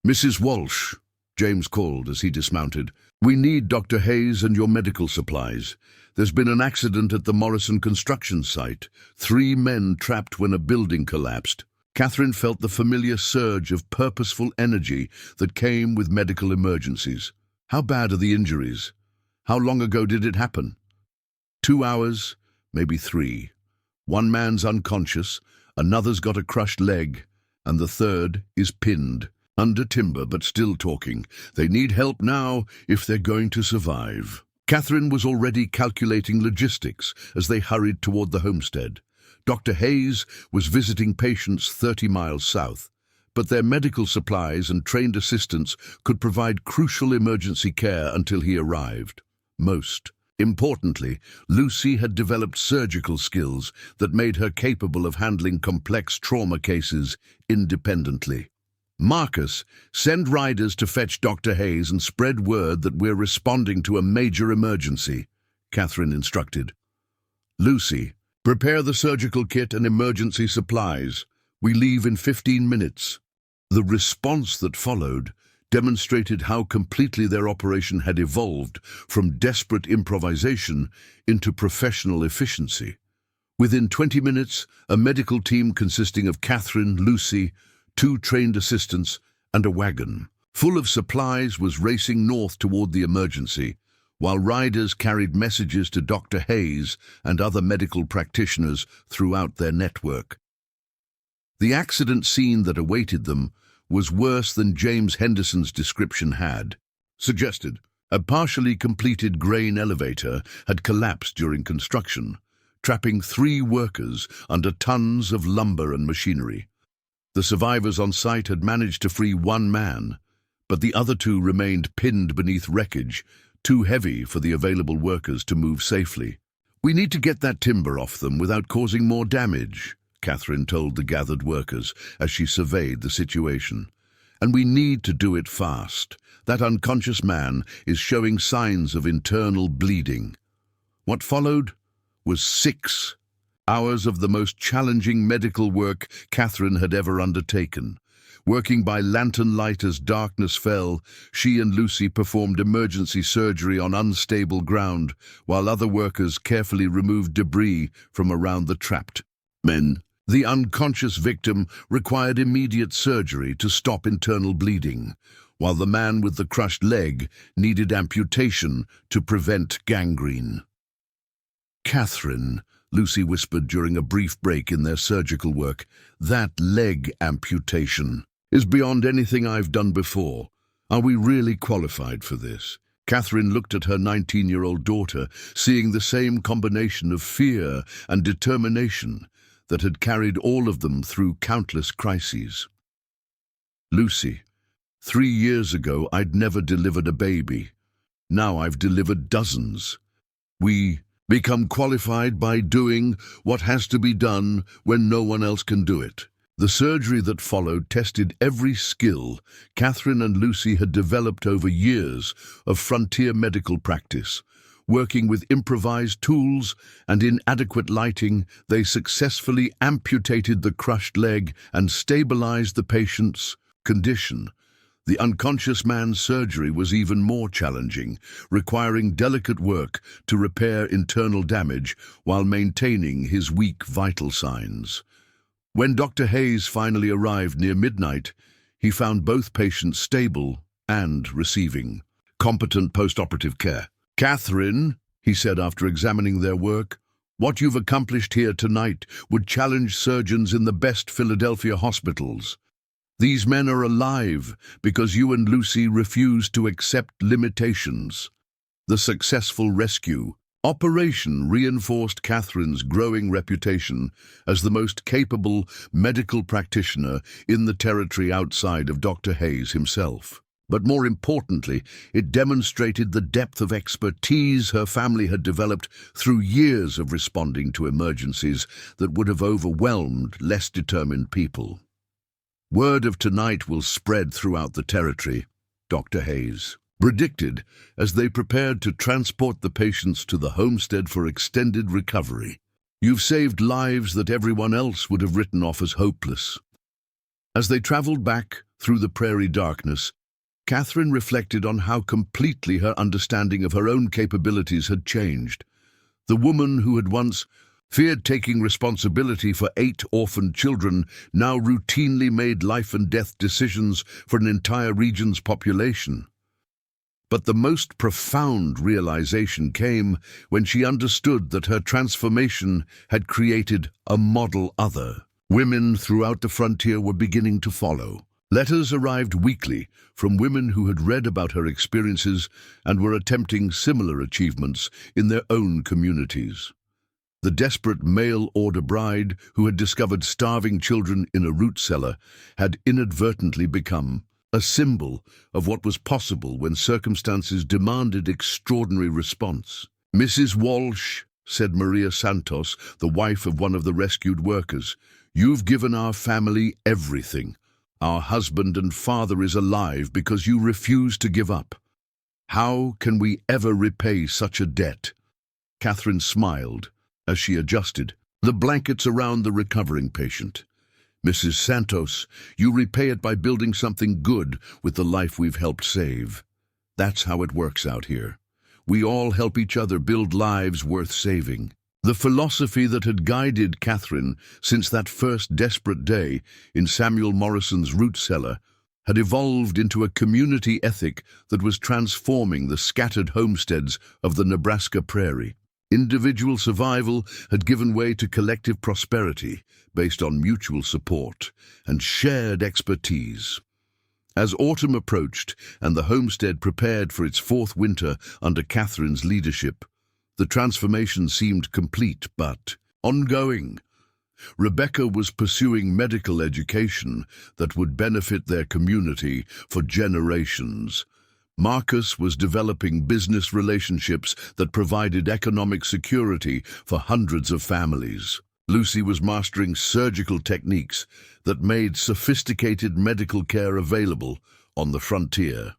"Mrs. Walsh," James called as he dismounted, "we need Dr. Hayes and your medical supplies. There's been an accident at the Morrison construction site. 3 men trapped when a building collapsed." Catherine felt the familiar surge of purposeful energy that came with medical emergencies. "How bad are the injuries? How long ago did it happen?" 2 hours, maybe 3. One man's unconscious, another's got a crushed leg, and the third is pinned. Under timber, but still talking. They need help now if they're going to survive. Catherine was already calculating logistics as they hurried toward the homestead. Dr. Hayes was visiting patients 30 miles south, but their medical supplies and trained assistants could provide crucial emergency care until he arrived. Most importantly, Lucy had developed surgical skills that made her capable of handling complex trauma cases independently. "Marcus, send riders to fetch Dr. Hayes and spread word that we're responding to a major emergency," Catherine instructed. "Lucy, prepare the surgical kit and emergency supplies. We leave in 15 minutes. The response that followed demonstrated how completely their operation had evolved from desperate improvisation into professional efficiency. Within 20 minutes, a medical team consisting of Catherine, Lucy, 2 trained assistants, and a wagon full of supplies was racing north toward the emergency, while riders carried messages to Dr. Hayes and other medical practitioners throughout their network. The accident scene that awaited them was worse than James Henderson's description had suggested. A partially completed grain elevator had collapsed during construction, trapping 3 workers under tons of lumber and machinery. The survivors on site had managed to free 1 man, but the other 2 remained pinned beneath wreckage, too heavy for the available workers to move safely. "We need to get that timber off them without causing more damage," Catherine told the gathered workers as she surveyed the situation. "And we need to do it fast. That unconscious man is showing signs of internal bleeding." What followed was 6 hours of the most challenging medical work Catherine had ever undertaken. Working by lantern light as darkness fell, she and Lucy performed emergency surgery on unstable ground, while other workers carefully removed debris from around the trapped men. The unconscious victim required immediate surgery to stop internal bleeding, while the man with the crushed leg needed amputation to prevent gangrene. "Catherine," Lucy whispered during a brief break in their surgical work, "that leg amputation is beyond anything I've done before. Are we really qualified for this?" Catherine looked at her 19-year-old daughter, seeing the same combination of fear and determination that had carried all of them through countless crises. "Lucy, 3 years ago I'd never delivered a baby. Now I've delivered dozens. We become qualified by doing what has to be done when no one else can do it." The surgery that followed tested every skill Catherine and Lucy had developed over years of frontier medical practice. Working with improvised tools and inadequate lighting, they successfully amputated the crushed leg and stabilized the patient's condition. The unconscious man's surgery was even more challenging, requiring delicate work to repair internal damage while maintaining his weak vital signs. When Dr. Hayes finally arrived near midnight, he found both patients stable and receiving competent post-operative care. "Catherine," he said after examining their work, "what you've accomplished here tonight would challenge surgeons in the best Philadelphia hospitals. These men are alive because you and Lucy refused to accept limitations." The successful rescue operation reinforced Catherine's growing reputation as the most capable medical practitioner in the territory outside of Dr. Hayes himself. But more importantly, it demonstrated the depth of expertise her family had developed through years of responding to emergencies that would have overwhelmed less determined people. Word of tonight will spread throughout the territory, Dr. Hayes predicted as they prepared to transport the patients to the homestead for extended recovery. You've saved lives that everyone else would have written off as hopeless. As they traveled back through the prairie darkness, Catherine reflected on how completely her understanding of her own capabilities had changed. The woman who had once feared taking responsibility for 8 orphaned children now routinely made life and death decisions for an entire region's population. But the most profound realization came when she understood that her transformation had created a model other. Women throughout the frontier were beginning to follow. Letters arrived weekly from women who had read about her experiences and were attempting similar achievements in their own communities. The desperate mail-order bride who had discovered starving children in a root cellar had inadvertently become a symbol of what was possible when circumstances demanded extraordinary response. "Mrs. Walsh," said Maria Santos, the wife of one of the rescued workers, "you've given our family everything. Our husband and father is alive because you refuse to give up. How can we ever repay such a debt?" Catherine smiled as she adjusted the blankets around the recovering patient. "Mrs. Santos, you repay it by building something good with the life we've helped save. That's how it works out here. We all help each other build lives worth saving." The philosophy that had guided Catherine since that first desperate day in Samuel Morrison's root cellar had evolved into a community ethic that was transforming the scattered homesteads of the Nebraska prairie. Individual survival had given way to collective prosperity based on mutual support and shared expertise. As autumn approached and the homestead prepared for its 4th winter under Catherine's leadership, the transformation seemed complete but ongoing. Rebecca was pursuing medical education that would benefit their community for generations. Marcus was developing business relationships that provided economic security for hundreds of families. Lucy was mastering surgical techniques that made sophisticated medical care available on the frontier.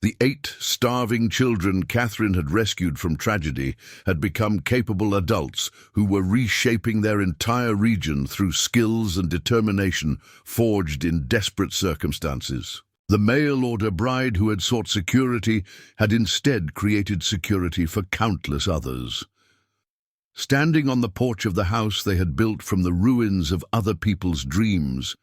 The 8 starving children Catherine had rescued from tragedy had become capable adults who were reshaping their entire region through skills and determination forged in desperate circumstances. The mail-order bride who had sought security had instead created security for countless others. Standing on the porch of the house they had built from the ruins of other people's dreams,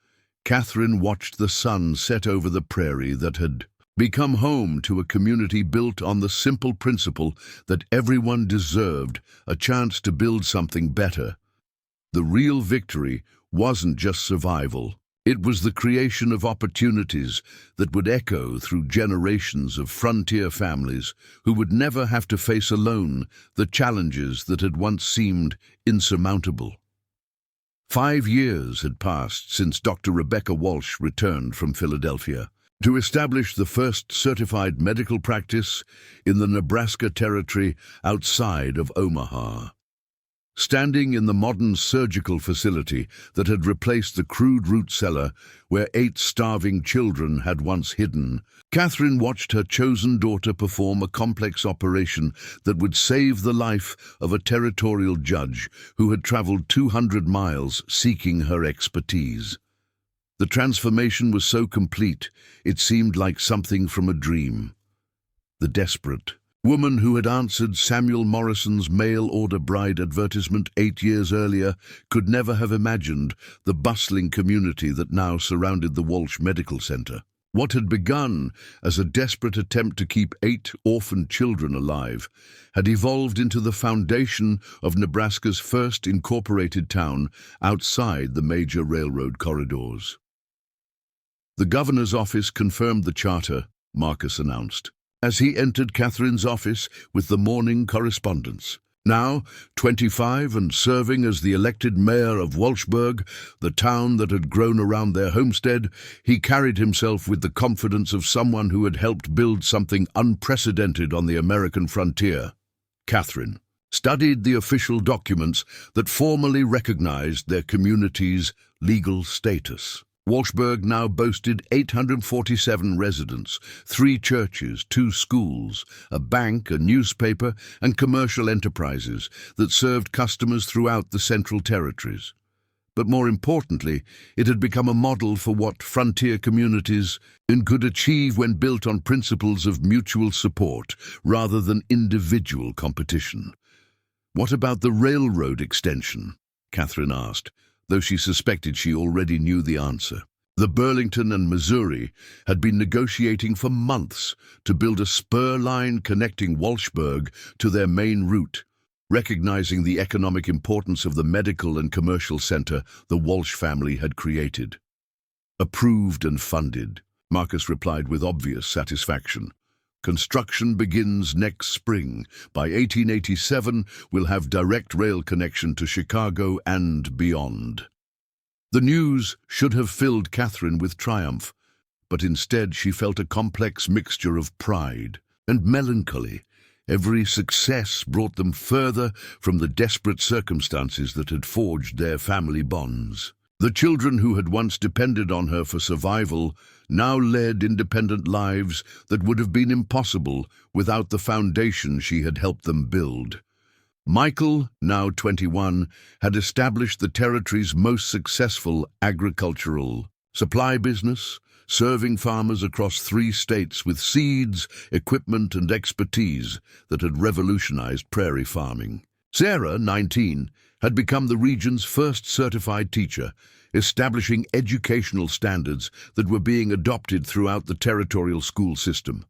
Catherine watched the sun set over the prairie that had become home to a community built on the simple principle that everyone deserved a chance to build something better. The real victory wasn't just survival. It was the creation of opportunities that would echo through generations of frontier families who would never have to face alone the challenges that had once seemed insurmountable. 5 years had passed since Dr. Rebecca Walsh returned from Philadelphia to establish the first certified medical practice in the Nebraska Territory outside of Omaha. Standing in the modern surgical facility that had replaced the crude root cellar where 8 starving children had once hidden, Catherine watched her chosen daughter perform a complex operation that would save the life of a territorial judge who had traveled 200 miles seeking her expertise. The transformation was so complete, it seemed like something from a dream. The desperate woman who had answered Samuel Morrison's mail-order bride advertisement 8 years earlier could never have imagined the bustling community that now surrounded the Walsh Medical Center. What had begun as a desperate attempt to keep 8 orphaned children alive had evolved into the foundation of Nebraska's first incorporated town outside the major railroad corridors. The governor's office confirmed the charter, Marcus announced, as he entered Catherine's office with the morning correspondence. Now, 25 and serving as the elected mayor of Walshburg, the town that had grown around their homestead, he carried himself with the confidence of someone who had helped build something unprecedented on the American frontier. Catherine studied the official documents that formally recognized their community's legal status. Walshburg now boasted 847 residents, 3 churches, 2 schools, a bank, a newspaper, and commercial enterprises that served customers throughout the Central Territories. But more importantly, it had become a model for what frontier communities could achieve when built on principles of mutual support rather than individual competition. "What about the railroad extension?" Catherine asked, though she suspected she already knew the answer. The Burlington and Missouri had been negotiating for months to build a spur line connecting Walshburg to their main route, recognizing the economic importance of the medical and commercial center the Walsh family had created. "Approved and funded," Marcus replied with obvious satisfaction. "Construction begins next spring. By 1887, we'll have direct rail connection to Chicago and beyond." The news should have filled Catherine with triumph, but instead she felt a complex mixture of pride and melancholy. Every success brought them further from the desperate circumstances that had forged their family bonds. The children who had once depended on her for survival now led independent lives that would have been impossible without the foundation she had helped them build. Michael, now 21, had established the territory's most successful agricultural supply business, serving farmers across 3 states with seeds, equipment, and expertise that had revolutionized prairie farming. Sarah, 19, had become the region's first certified teacher, establishing educational standards that were being adopted throughout the territorial school system.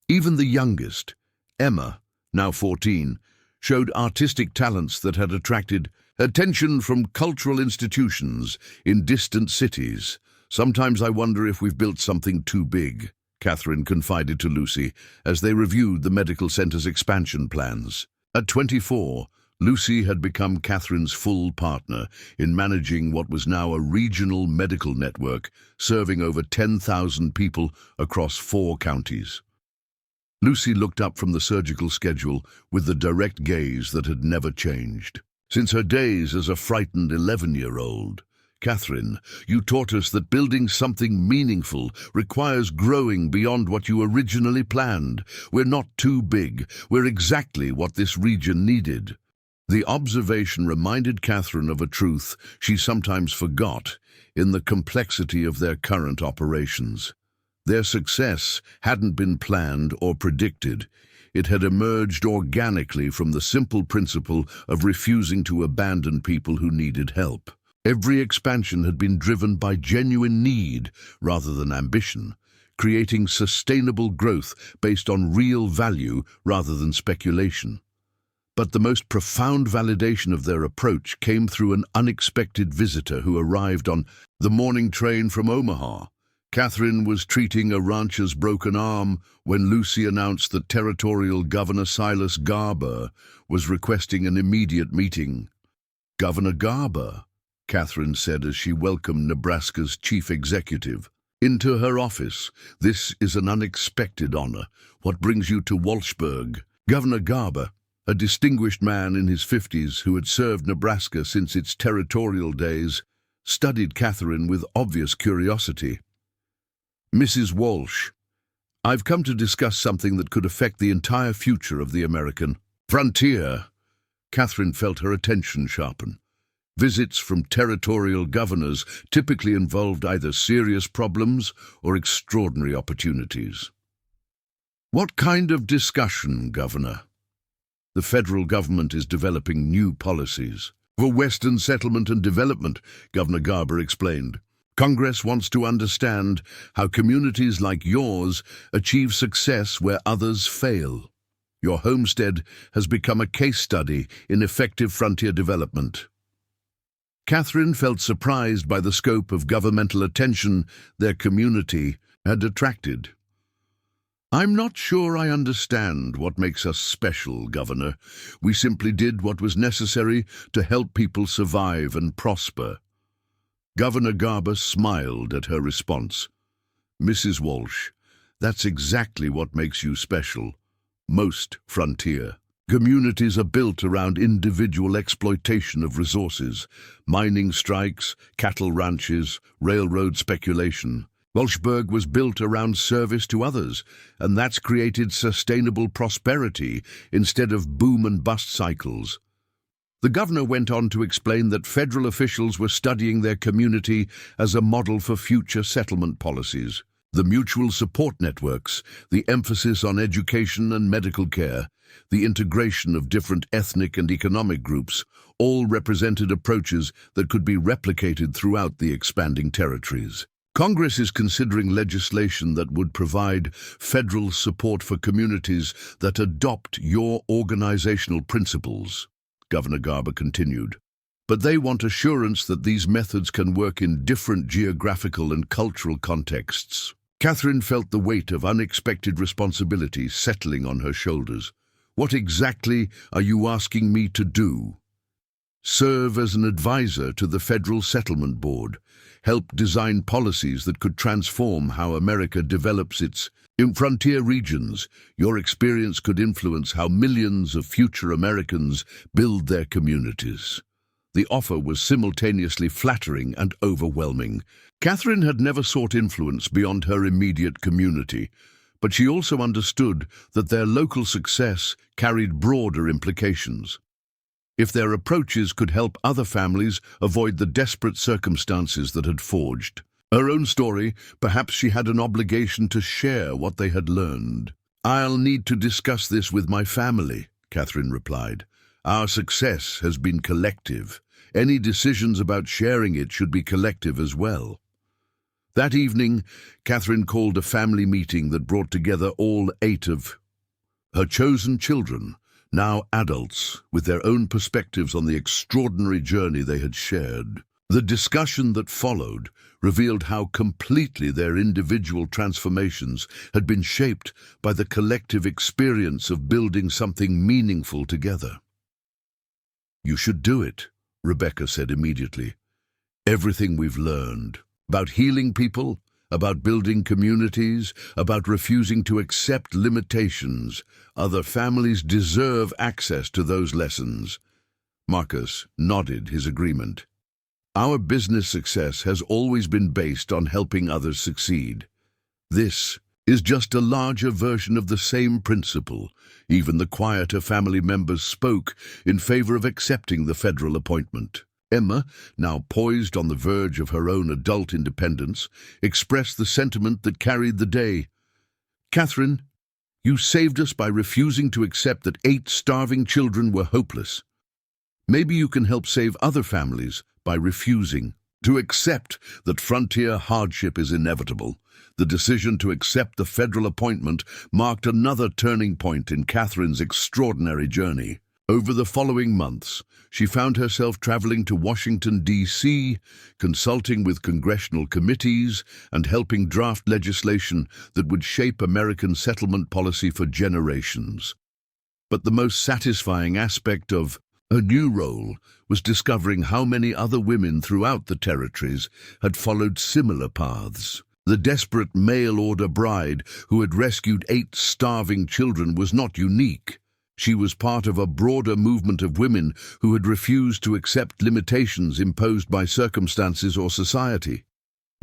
Even the youngest, Emma, now 14, showed artistic talents that had attracted attention from cultural institutions in distant cities. "Sometimes I wonder if we've built something too big," Catherine confided to Lucy as they reviewed the medical center's expansion plans. At 24, Lucy had become Catherine's full partner in managing what was now a regional medical network serving over 10,000 people across 4 counties. Lucy looked up from the surgical schedule with the direct gaze that had never changed. "Since her days as a frightened 11-year-old, Catherine, you taught us that building something meaningful requires growing beyond what you originally planned. We're not too big. We're exactly what this region needed." The observation reminded Catherine of a truth she sometimes forgot in the complexity of their current operations. Their success hadn't been planned or predicted. It had emerged organically from the simple principle of refusing to abandon people who needed help. Every expansion had been driven by genuine need rather than ambition, creating sustainable growth based on real value rather than speculation. But the most profound validation of their approach came through an unexpected visitor who arrived on the morning train from Omaha. Catherine was treating a rancher's broken arm when Lucy announced that Territorial Governor Silas Garber was requesting an immediate meeting. "Governor Garber," Catherine said as she welcomed Nebraska's chief executive into her office. "This is an unexpected honor. What brings you to Walshburg?" Governor Garber, a distinguished man in his 50s who had served Nebraska since its territorial days, studied Catherine with obvious curiosity. "Mrs. Walsh, I've come to discuss something that could affect the entire future of the American frontier." Catherine felt her attention sharpen. Visits from territorial governors typically involved either serious problems or extraordinary opportunities. "What kind of discussion, Governor?" "The federal government is developing new policies for Western settlement and development," Governor Garber explained. "Congress wants to understand how communities like yours achieve success where others fail. Your homestead has become a case study in effective frontier development." Catherine felt surprised by the scope of governmental attention their community had attracted. I'm not sure I understand what makes us special, Governor. We simply did what was necessary to help people survive and prosper. Governor Garber smiled at her response. Mrs. Walsh, that's exactly what makes you special. Most frontier communities are built around individual exploitation of resources, mining strikes, cattle ranches, railroad speculation. Walshburg was built around service to others, and that's created sustainable prosperity instead of boom and bust cycles. The governor went on to explain that federal officials were studying their community as a model for future settlement policies. The mutual support networks, the emphasis on education and medical care, the integration of different ethnic and economic groups, all represented approaches that could be replicated throughout the expanding territories. Congress is considering legislation that would provide federal support for communities that adopt your organizational principles, Governor Garber continued. But they want assurance that these methods can work in different geographical and cultural contexts. Catherine felt the weight of unexpected responsibility settling on her shoulders. What exactly are you asking me to do? Serve as an advisor to the Federal Settlement Board. Help design policies that could transform how America develops its frontier regions. Your experience could influence how millions of future Americans build their communities. The offer was simultaneously flattering and overwhelming. Catherine had never sought influence beyond her immediate community, but she also understood that their local success carried broader implications. If their approaches could help other families avoid the desperate circumstances that had forged her own story, perhaps she had an obligation to share what they had learned. I'll need to discuss this with my family, Catherine replied. Our success has been collective. Any decisions about sharing it should be collective as well. That evening, Catherine called a family meeting that brought together all 8 of her chosen children, now adults, with their own perspectives on the extraordinary journey they had shared. The discussion that followed revealed how completely their individual transformations had been shaped by the collective experience of building something meaningful together. You should do it, Rebecca said immediately. Everything we've learned about healing people, about building communities, about refusing to accept limitations. Other families deserve access to those lessons. Marcus nodded his agreement. Our business success has always been based on helping others succeed. This is just a larger version of the same principle. Even the quieter family members spoke in favor of accepting the federal appointment. Emma, now poised on the verge of her own adult independence, expressed the sentiment that carried the day. Catherine, you saved us by refusing to accept that 8 starving children were hopeless. Maybe you can help save other families by refusing to accept that frontier hardship is inevitable. The decision to accept the federal appointment marked another turning point in Catherine's extraordinary journey. Over the following months, she found herself traveling to Washington, D.C., consulting with congressional committees and helping draft legislation that would shape American settlement policy for generations. But the most satisfying aspect of her new role was discovering how many other women throughout the territories had followed similar paths. The desperate mail-order bride who had rescued 8 starving children was not unique. She was part of a broader movement of women who had refused to accept limitations imposed by circumstances or society.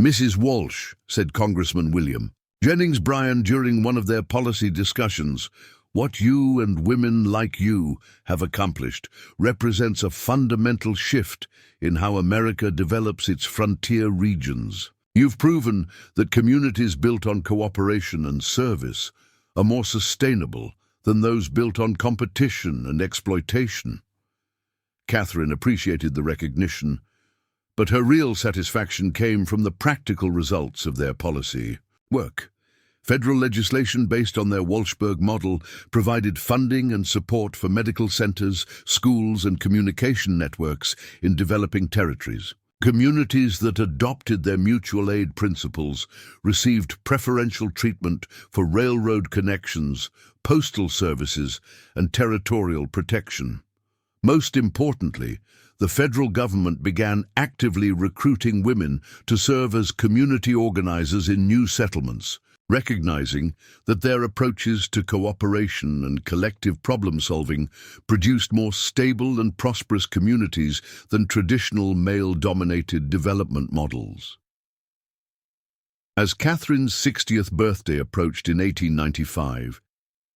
Mrs. Walsh, said Congressman William Jennings Bryan during one of their policy discussions, what you and women like you have accomplished represents a fundamental shift in how America develops its frontier regions. You've proven that communities built on cooperation and service are more sustainable than those built on competition and exploitation. Catherine appreciated the recognition, but her real satisfaction came from the practical results of their policy work. Federal legislation based on their Walshburg model provided funding and support for medical centers, schools, and communication networks in developing territories. Communities that adopted their mutual aid principles received preferential treatment for railroad connections, postal services, and territorial protection. Most importantly, the federal government began actively recruiting women to serve as community organizers in new settlements, recognizing that their approaches to cooperation and collective problem-solving produced more stable and prosperous communities than traditional male-dominated development models. As Catherine's 60th birthday approached in 1895,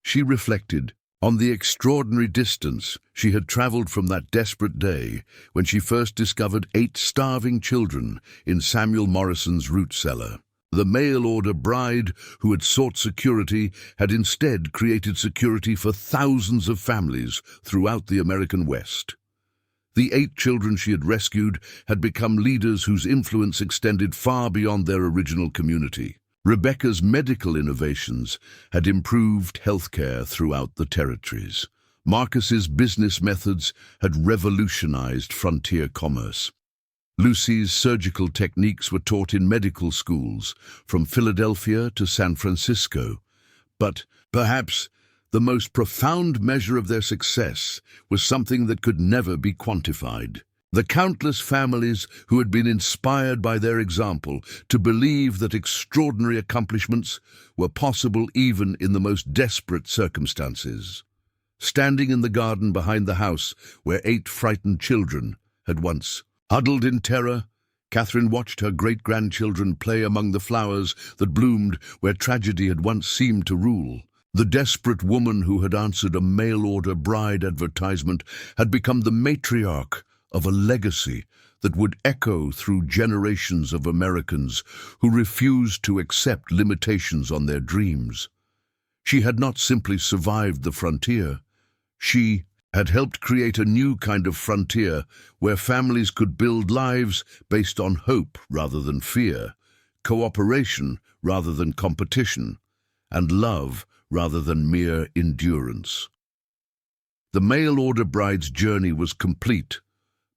she reflected on the extraordinary distance she had traveled from that desperate day when she first discovered 8 starving children in Samuel Morrison's root cellar. The mail-order bride who had sought security had instead created security for thousands of families throughout the American West. The 8 children she had rescued had become leaders whose influence extended far beyond their original community. Rebecca's medical innovations had improved healthcare throughout the territories. Marcus's business methods had revolutionized frontier commerce. Lucy's surgical techniques were taught in medical schools, from Philadelphia to San Francisco. But perhaps the most profound measure of their success was something that could never be quantified. The countless families who had been inspired by their example to believe that extraordinary accomplishments were possible even in the most desperate circumstances. Standing in the garden behind the house where 8 frightened children had once huddled in terror, Catherine watched her great-grandchildren play among the flowers that bloomed where tragedy had once seemed to rule. The desperate woman who had answered a mail-order bride advertisement had become the matriarch of a legacy that would echo through generations of Americans who refused to accept limitations on their dreams. She had not simply survived the frontier. She had helped create a new kind of frontier where families could build lives based on hope rather than fear, cooperation rather than competition, and love rather than mere endurance. The mail-order bride's journey was complete,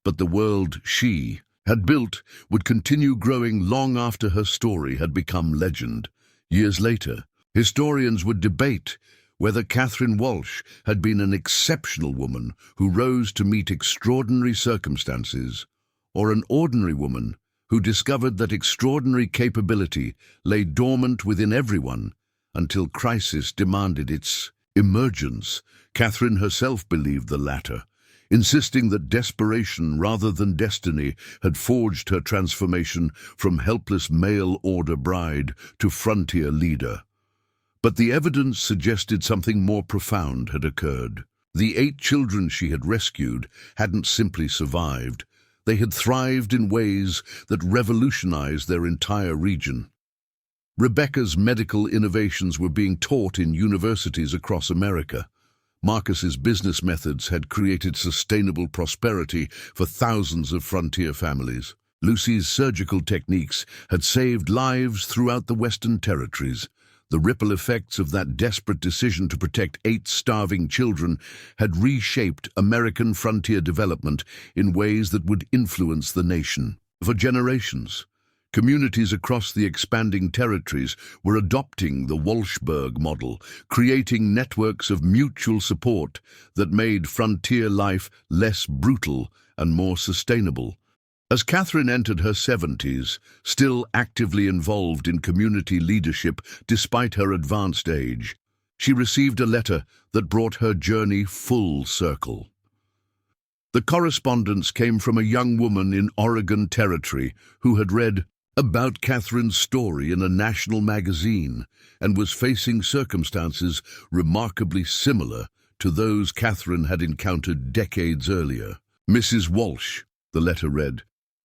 but the world she had built would continue growing long after her story had become legend. Years later, historians would debate whether Catherine Walsh had been an exceptional woman who rose to meet extraordinary circumstances, or an ordinary woman who discovered that extraordinary capability lay dormant within everyone until crisis demanded its emergence. Catherine herself believed the latter, insisting that desperation rather than destiny had forged her transformation from helpless mail-order bride to frontier leader. But the evidence suggested something more profound had occurred. The 8 children she had rescued hadn't simply survived. They had thrived in ways that revolutionized their entire region. Rebecca's medical innovations were being taught in universities across America. Marcus's business methods had created sustainable prosperity for thousands of frontier families. Lucy's surgical techniques had saved lives throughout the Western territories. The ripple effects of that desperate decision to protect 8 starving children had reshaped American frontier development in ways that would influence the nation. For generations, communities across the expanding territories were adopting the Walshburg model, creating networks of mutual support that made frontier life less brutal and more sustainable. As Catherine entered her 70s, still actively involved in community leadership despite her advanced age, she received a letter that brought her journey full circle. The correspondence came from a young woman in Oregon Territory who had read about Catherine's story in a national magazine and was facing circumstances remarkably similar to those Catherine had encountered decades earlier. Mrs. Walsh, the letter read,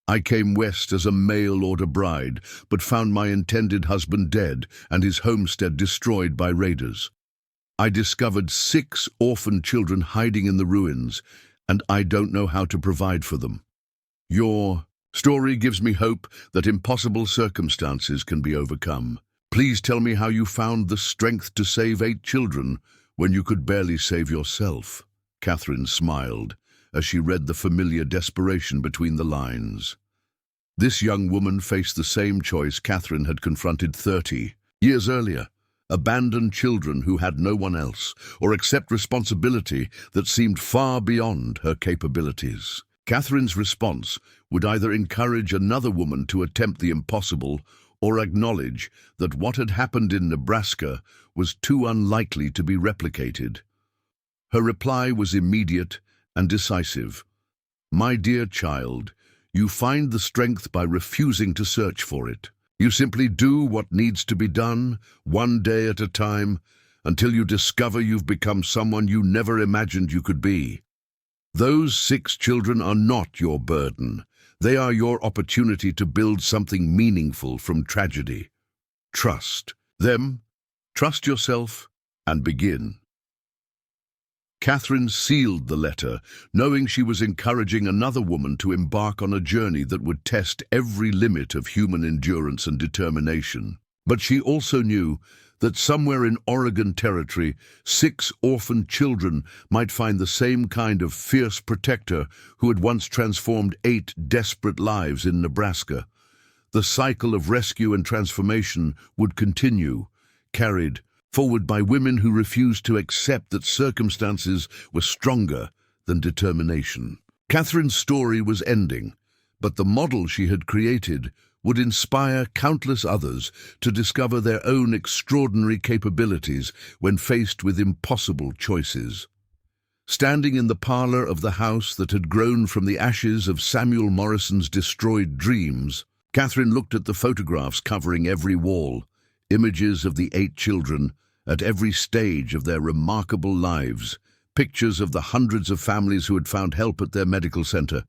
I came west as a mail-order bride, but found my intended husband dead and his homestead destroyed by raiders. I discovered 6 orphan children hiding in the ruins, and I don't know how to provide for them. Your story gives me hope that impossible circumstances can be overcome. Please tell me how you found the strength to save 8 children when you could barely save yourself. Catherine smiled as she read the familiar desperation between the lines. This young woman faced the same choice Catherine had confronted 30 years earlier: abandon children who had no one else, or accept responsibility that seemed far beyond her capabilities. Catherine's response would either encourage another woman to attempt the impossible or acknowledge that what had happened in Nebraska was too unlikely to be replicated. Her reply was immediate and decisive. "My dear child, you find the strength by refusing to search for it. You simply do what needs to be done, one day at a time, until you discover you've become someone you never imagined you could be. Those 6 children are not your burden. They are your opportunity to build something meaningful from tragedy. Trust them, trust yourself, and begin." Catherine sealed the letter, knowing she was encouraging another woman to embark on a journey that would test every limit of human endurance and determination. But she also knew that somewhere in Oregon Territory, 6 orphaned children might find the same kind of fierce protector who had once transformed 8 desperate lives in Nebraska. The cycle of rescue and transformation would continue, carried forward by women who refused to accept that circumstances were stronger than determination. Catherine's story was ending, but the model she had created would inspire countless others to discover their own extraordinary capabilities when faced with impossible choices. Standing in the parlor of the house that had grown from the ashes of Samuel Morrison's destroyed dreams, Catherine looked at the photographs covering every wall, images of the 8 children at every stage of their remarkable lives, pictures of the hundreds of families who had found help at their medical center,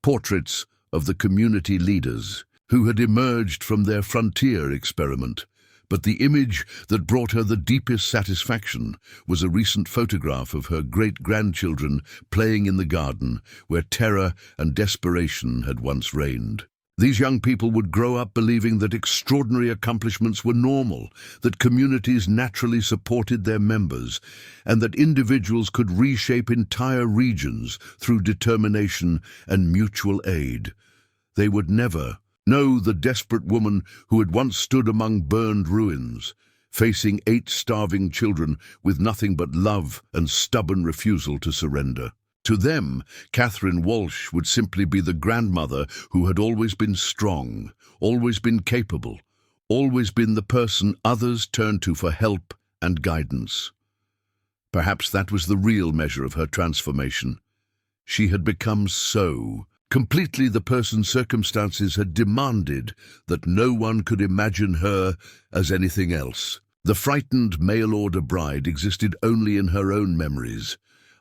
portraits of the community leaders who had emerged from their frontier experiment. But the image that brought her the deepest satisfaction was a recent photograph of her great-grandchildren playing in the garden where terror and desperation had once reigned. These young people would grow up believing that extraordinary accomplishments were normal, that communities naturally supported their members, and that individuals could reshape entire regions through determination and mutual aid. They would never know the desperate woman who had once stood among burned ruins, facing 8 starving children with nothing but love and stubborn refusal to surrender. To them, Catherine Walsh would simply be the grandmother who had always been strong, always been capable, always been the person others turned to for help and guidance. Perhaps that was the real measure of her transformation. She had become so completely the person circumstances had demanded that no one could imagine her as anything else. The frightened mail-order bride existed only in her own memories,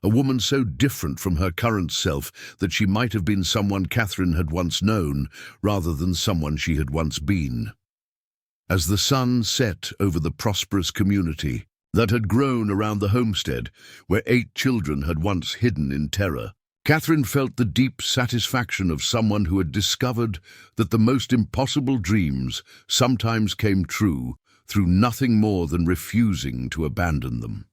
a woman so different from her current self that she might have been someone Catherine had once known, rather than someone she had once been. As the sun set over the prosperous community that had grown around the homestead, where 8 children had once hidden in terror, Catherine felt the deep satisfaction of someone who had discovered that the most impossible dreams sometimes came true through nothing more than refusing to abandon them.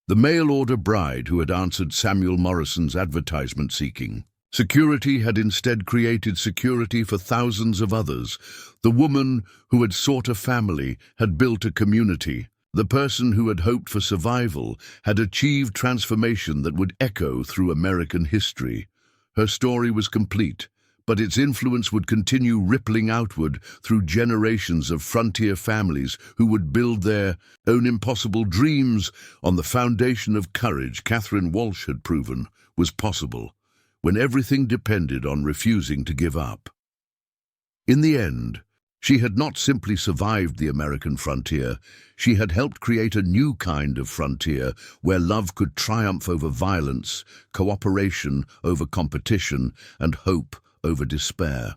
The mail-order bride who had answered Samuel Morrison's advertisement seeking security had instead created security for thousands of others. The woman who had sought a family had built a community. The person who had hoped for survival had achieved transformation that would echo through American history. Her story was complete, but its influence would continue rippling outward through generations of frontier families who would build their own impossible dreams on the foundation of courage Catherine Walsh had proven was possible, when everything depended on refusing to give up. In the end, she had not simply survived the American frontier, she had helped create a new kind of frontier where love could triumph over violence, cooperation over competition, and hope over despair.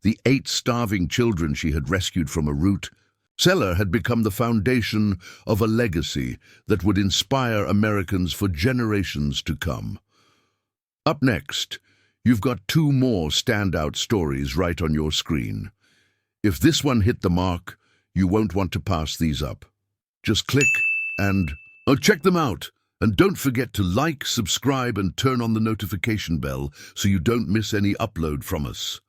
The 8 starving children she had rescued from a root cellar had become the foundation of a legacy that would inspire Americans for generations to come. Up next, you've got 2 more standout stories right on your screen. If this one hit the mark, you won't want to pass these up. Just click and check them out. And don't forget to like, subscribe, and turn on the notification bell so you don't miss any upload from us.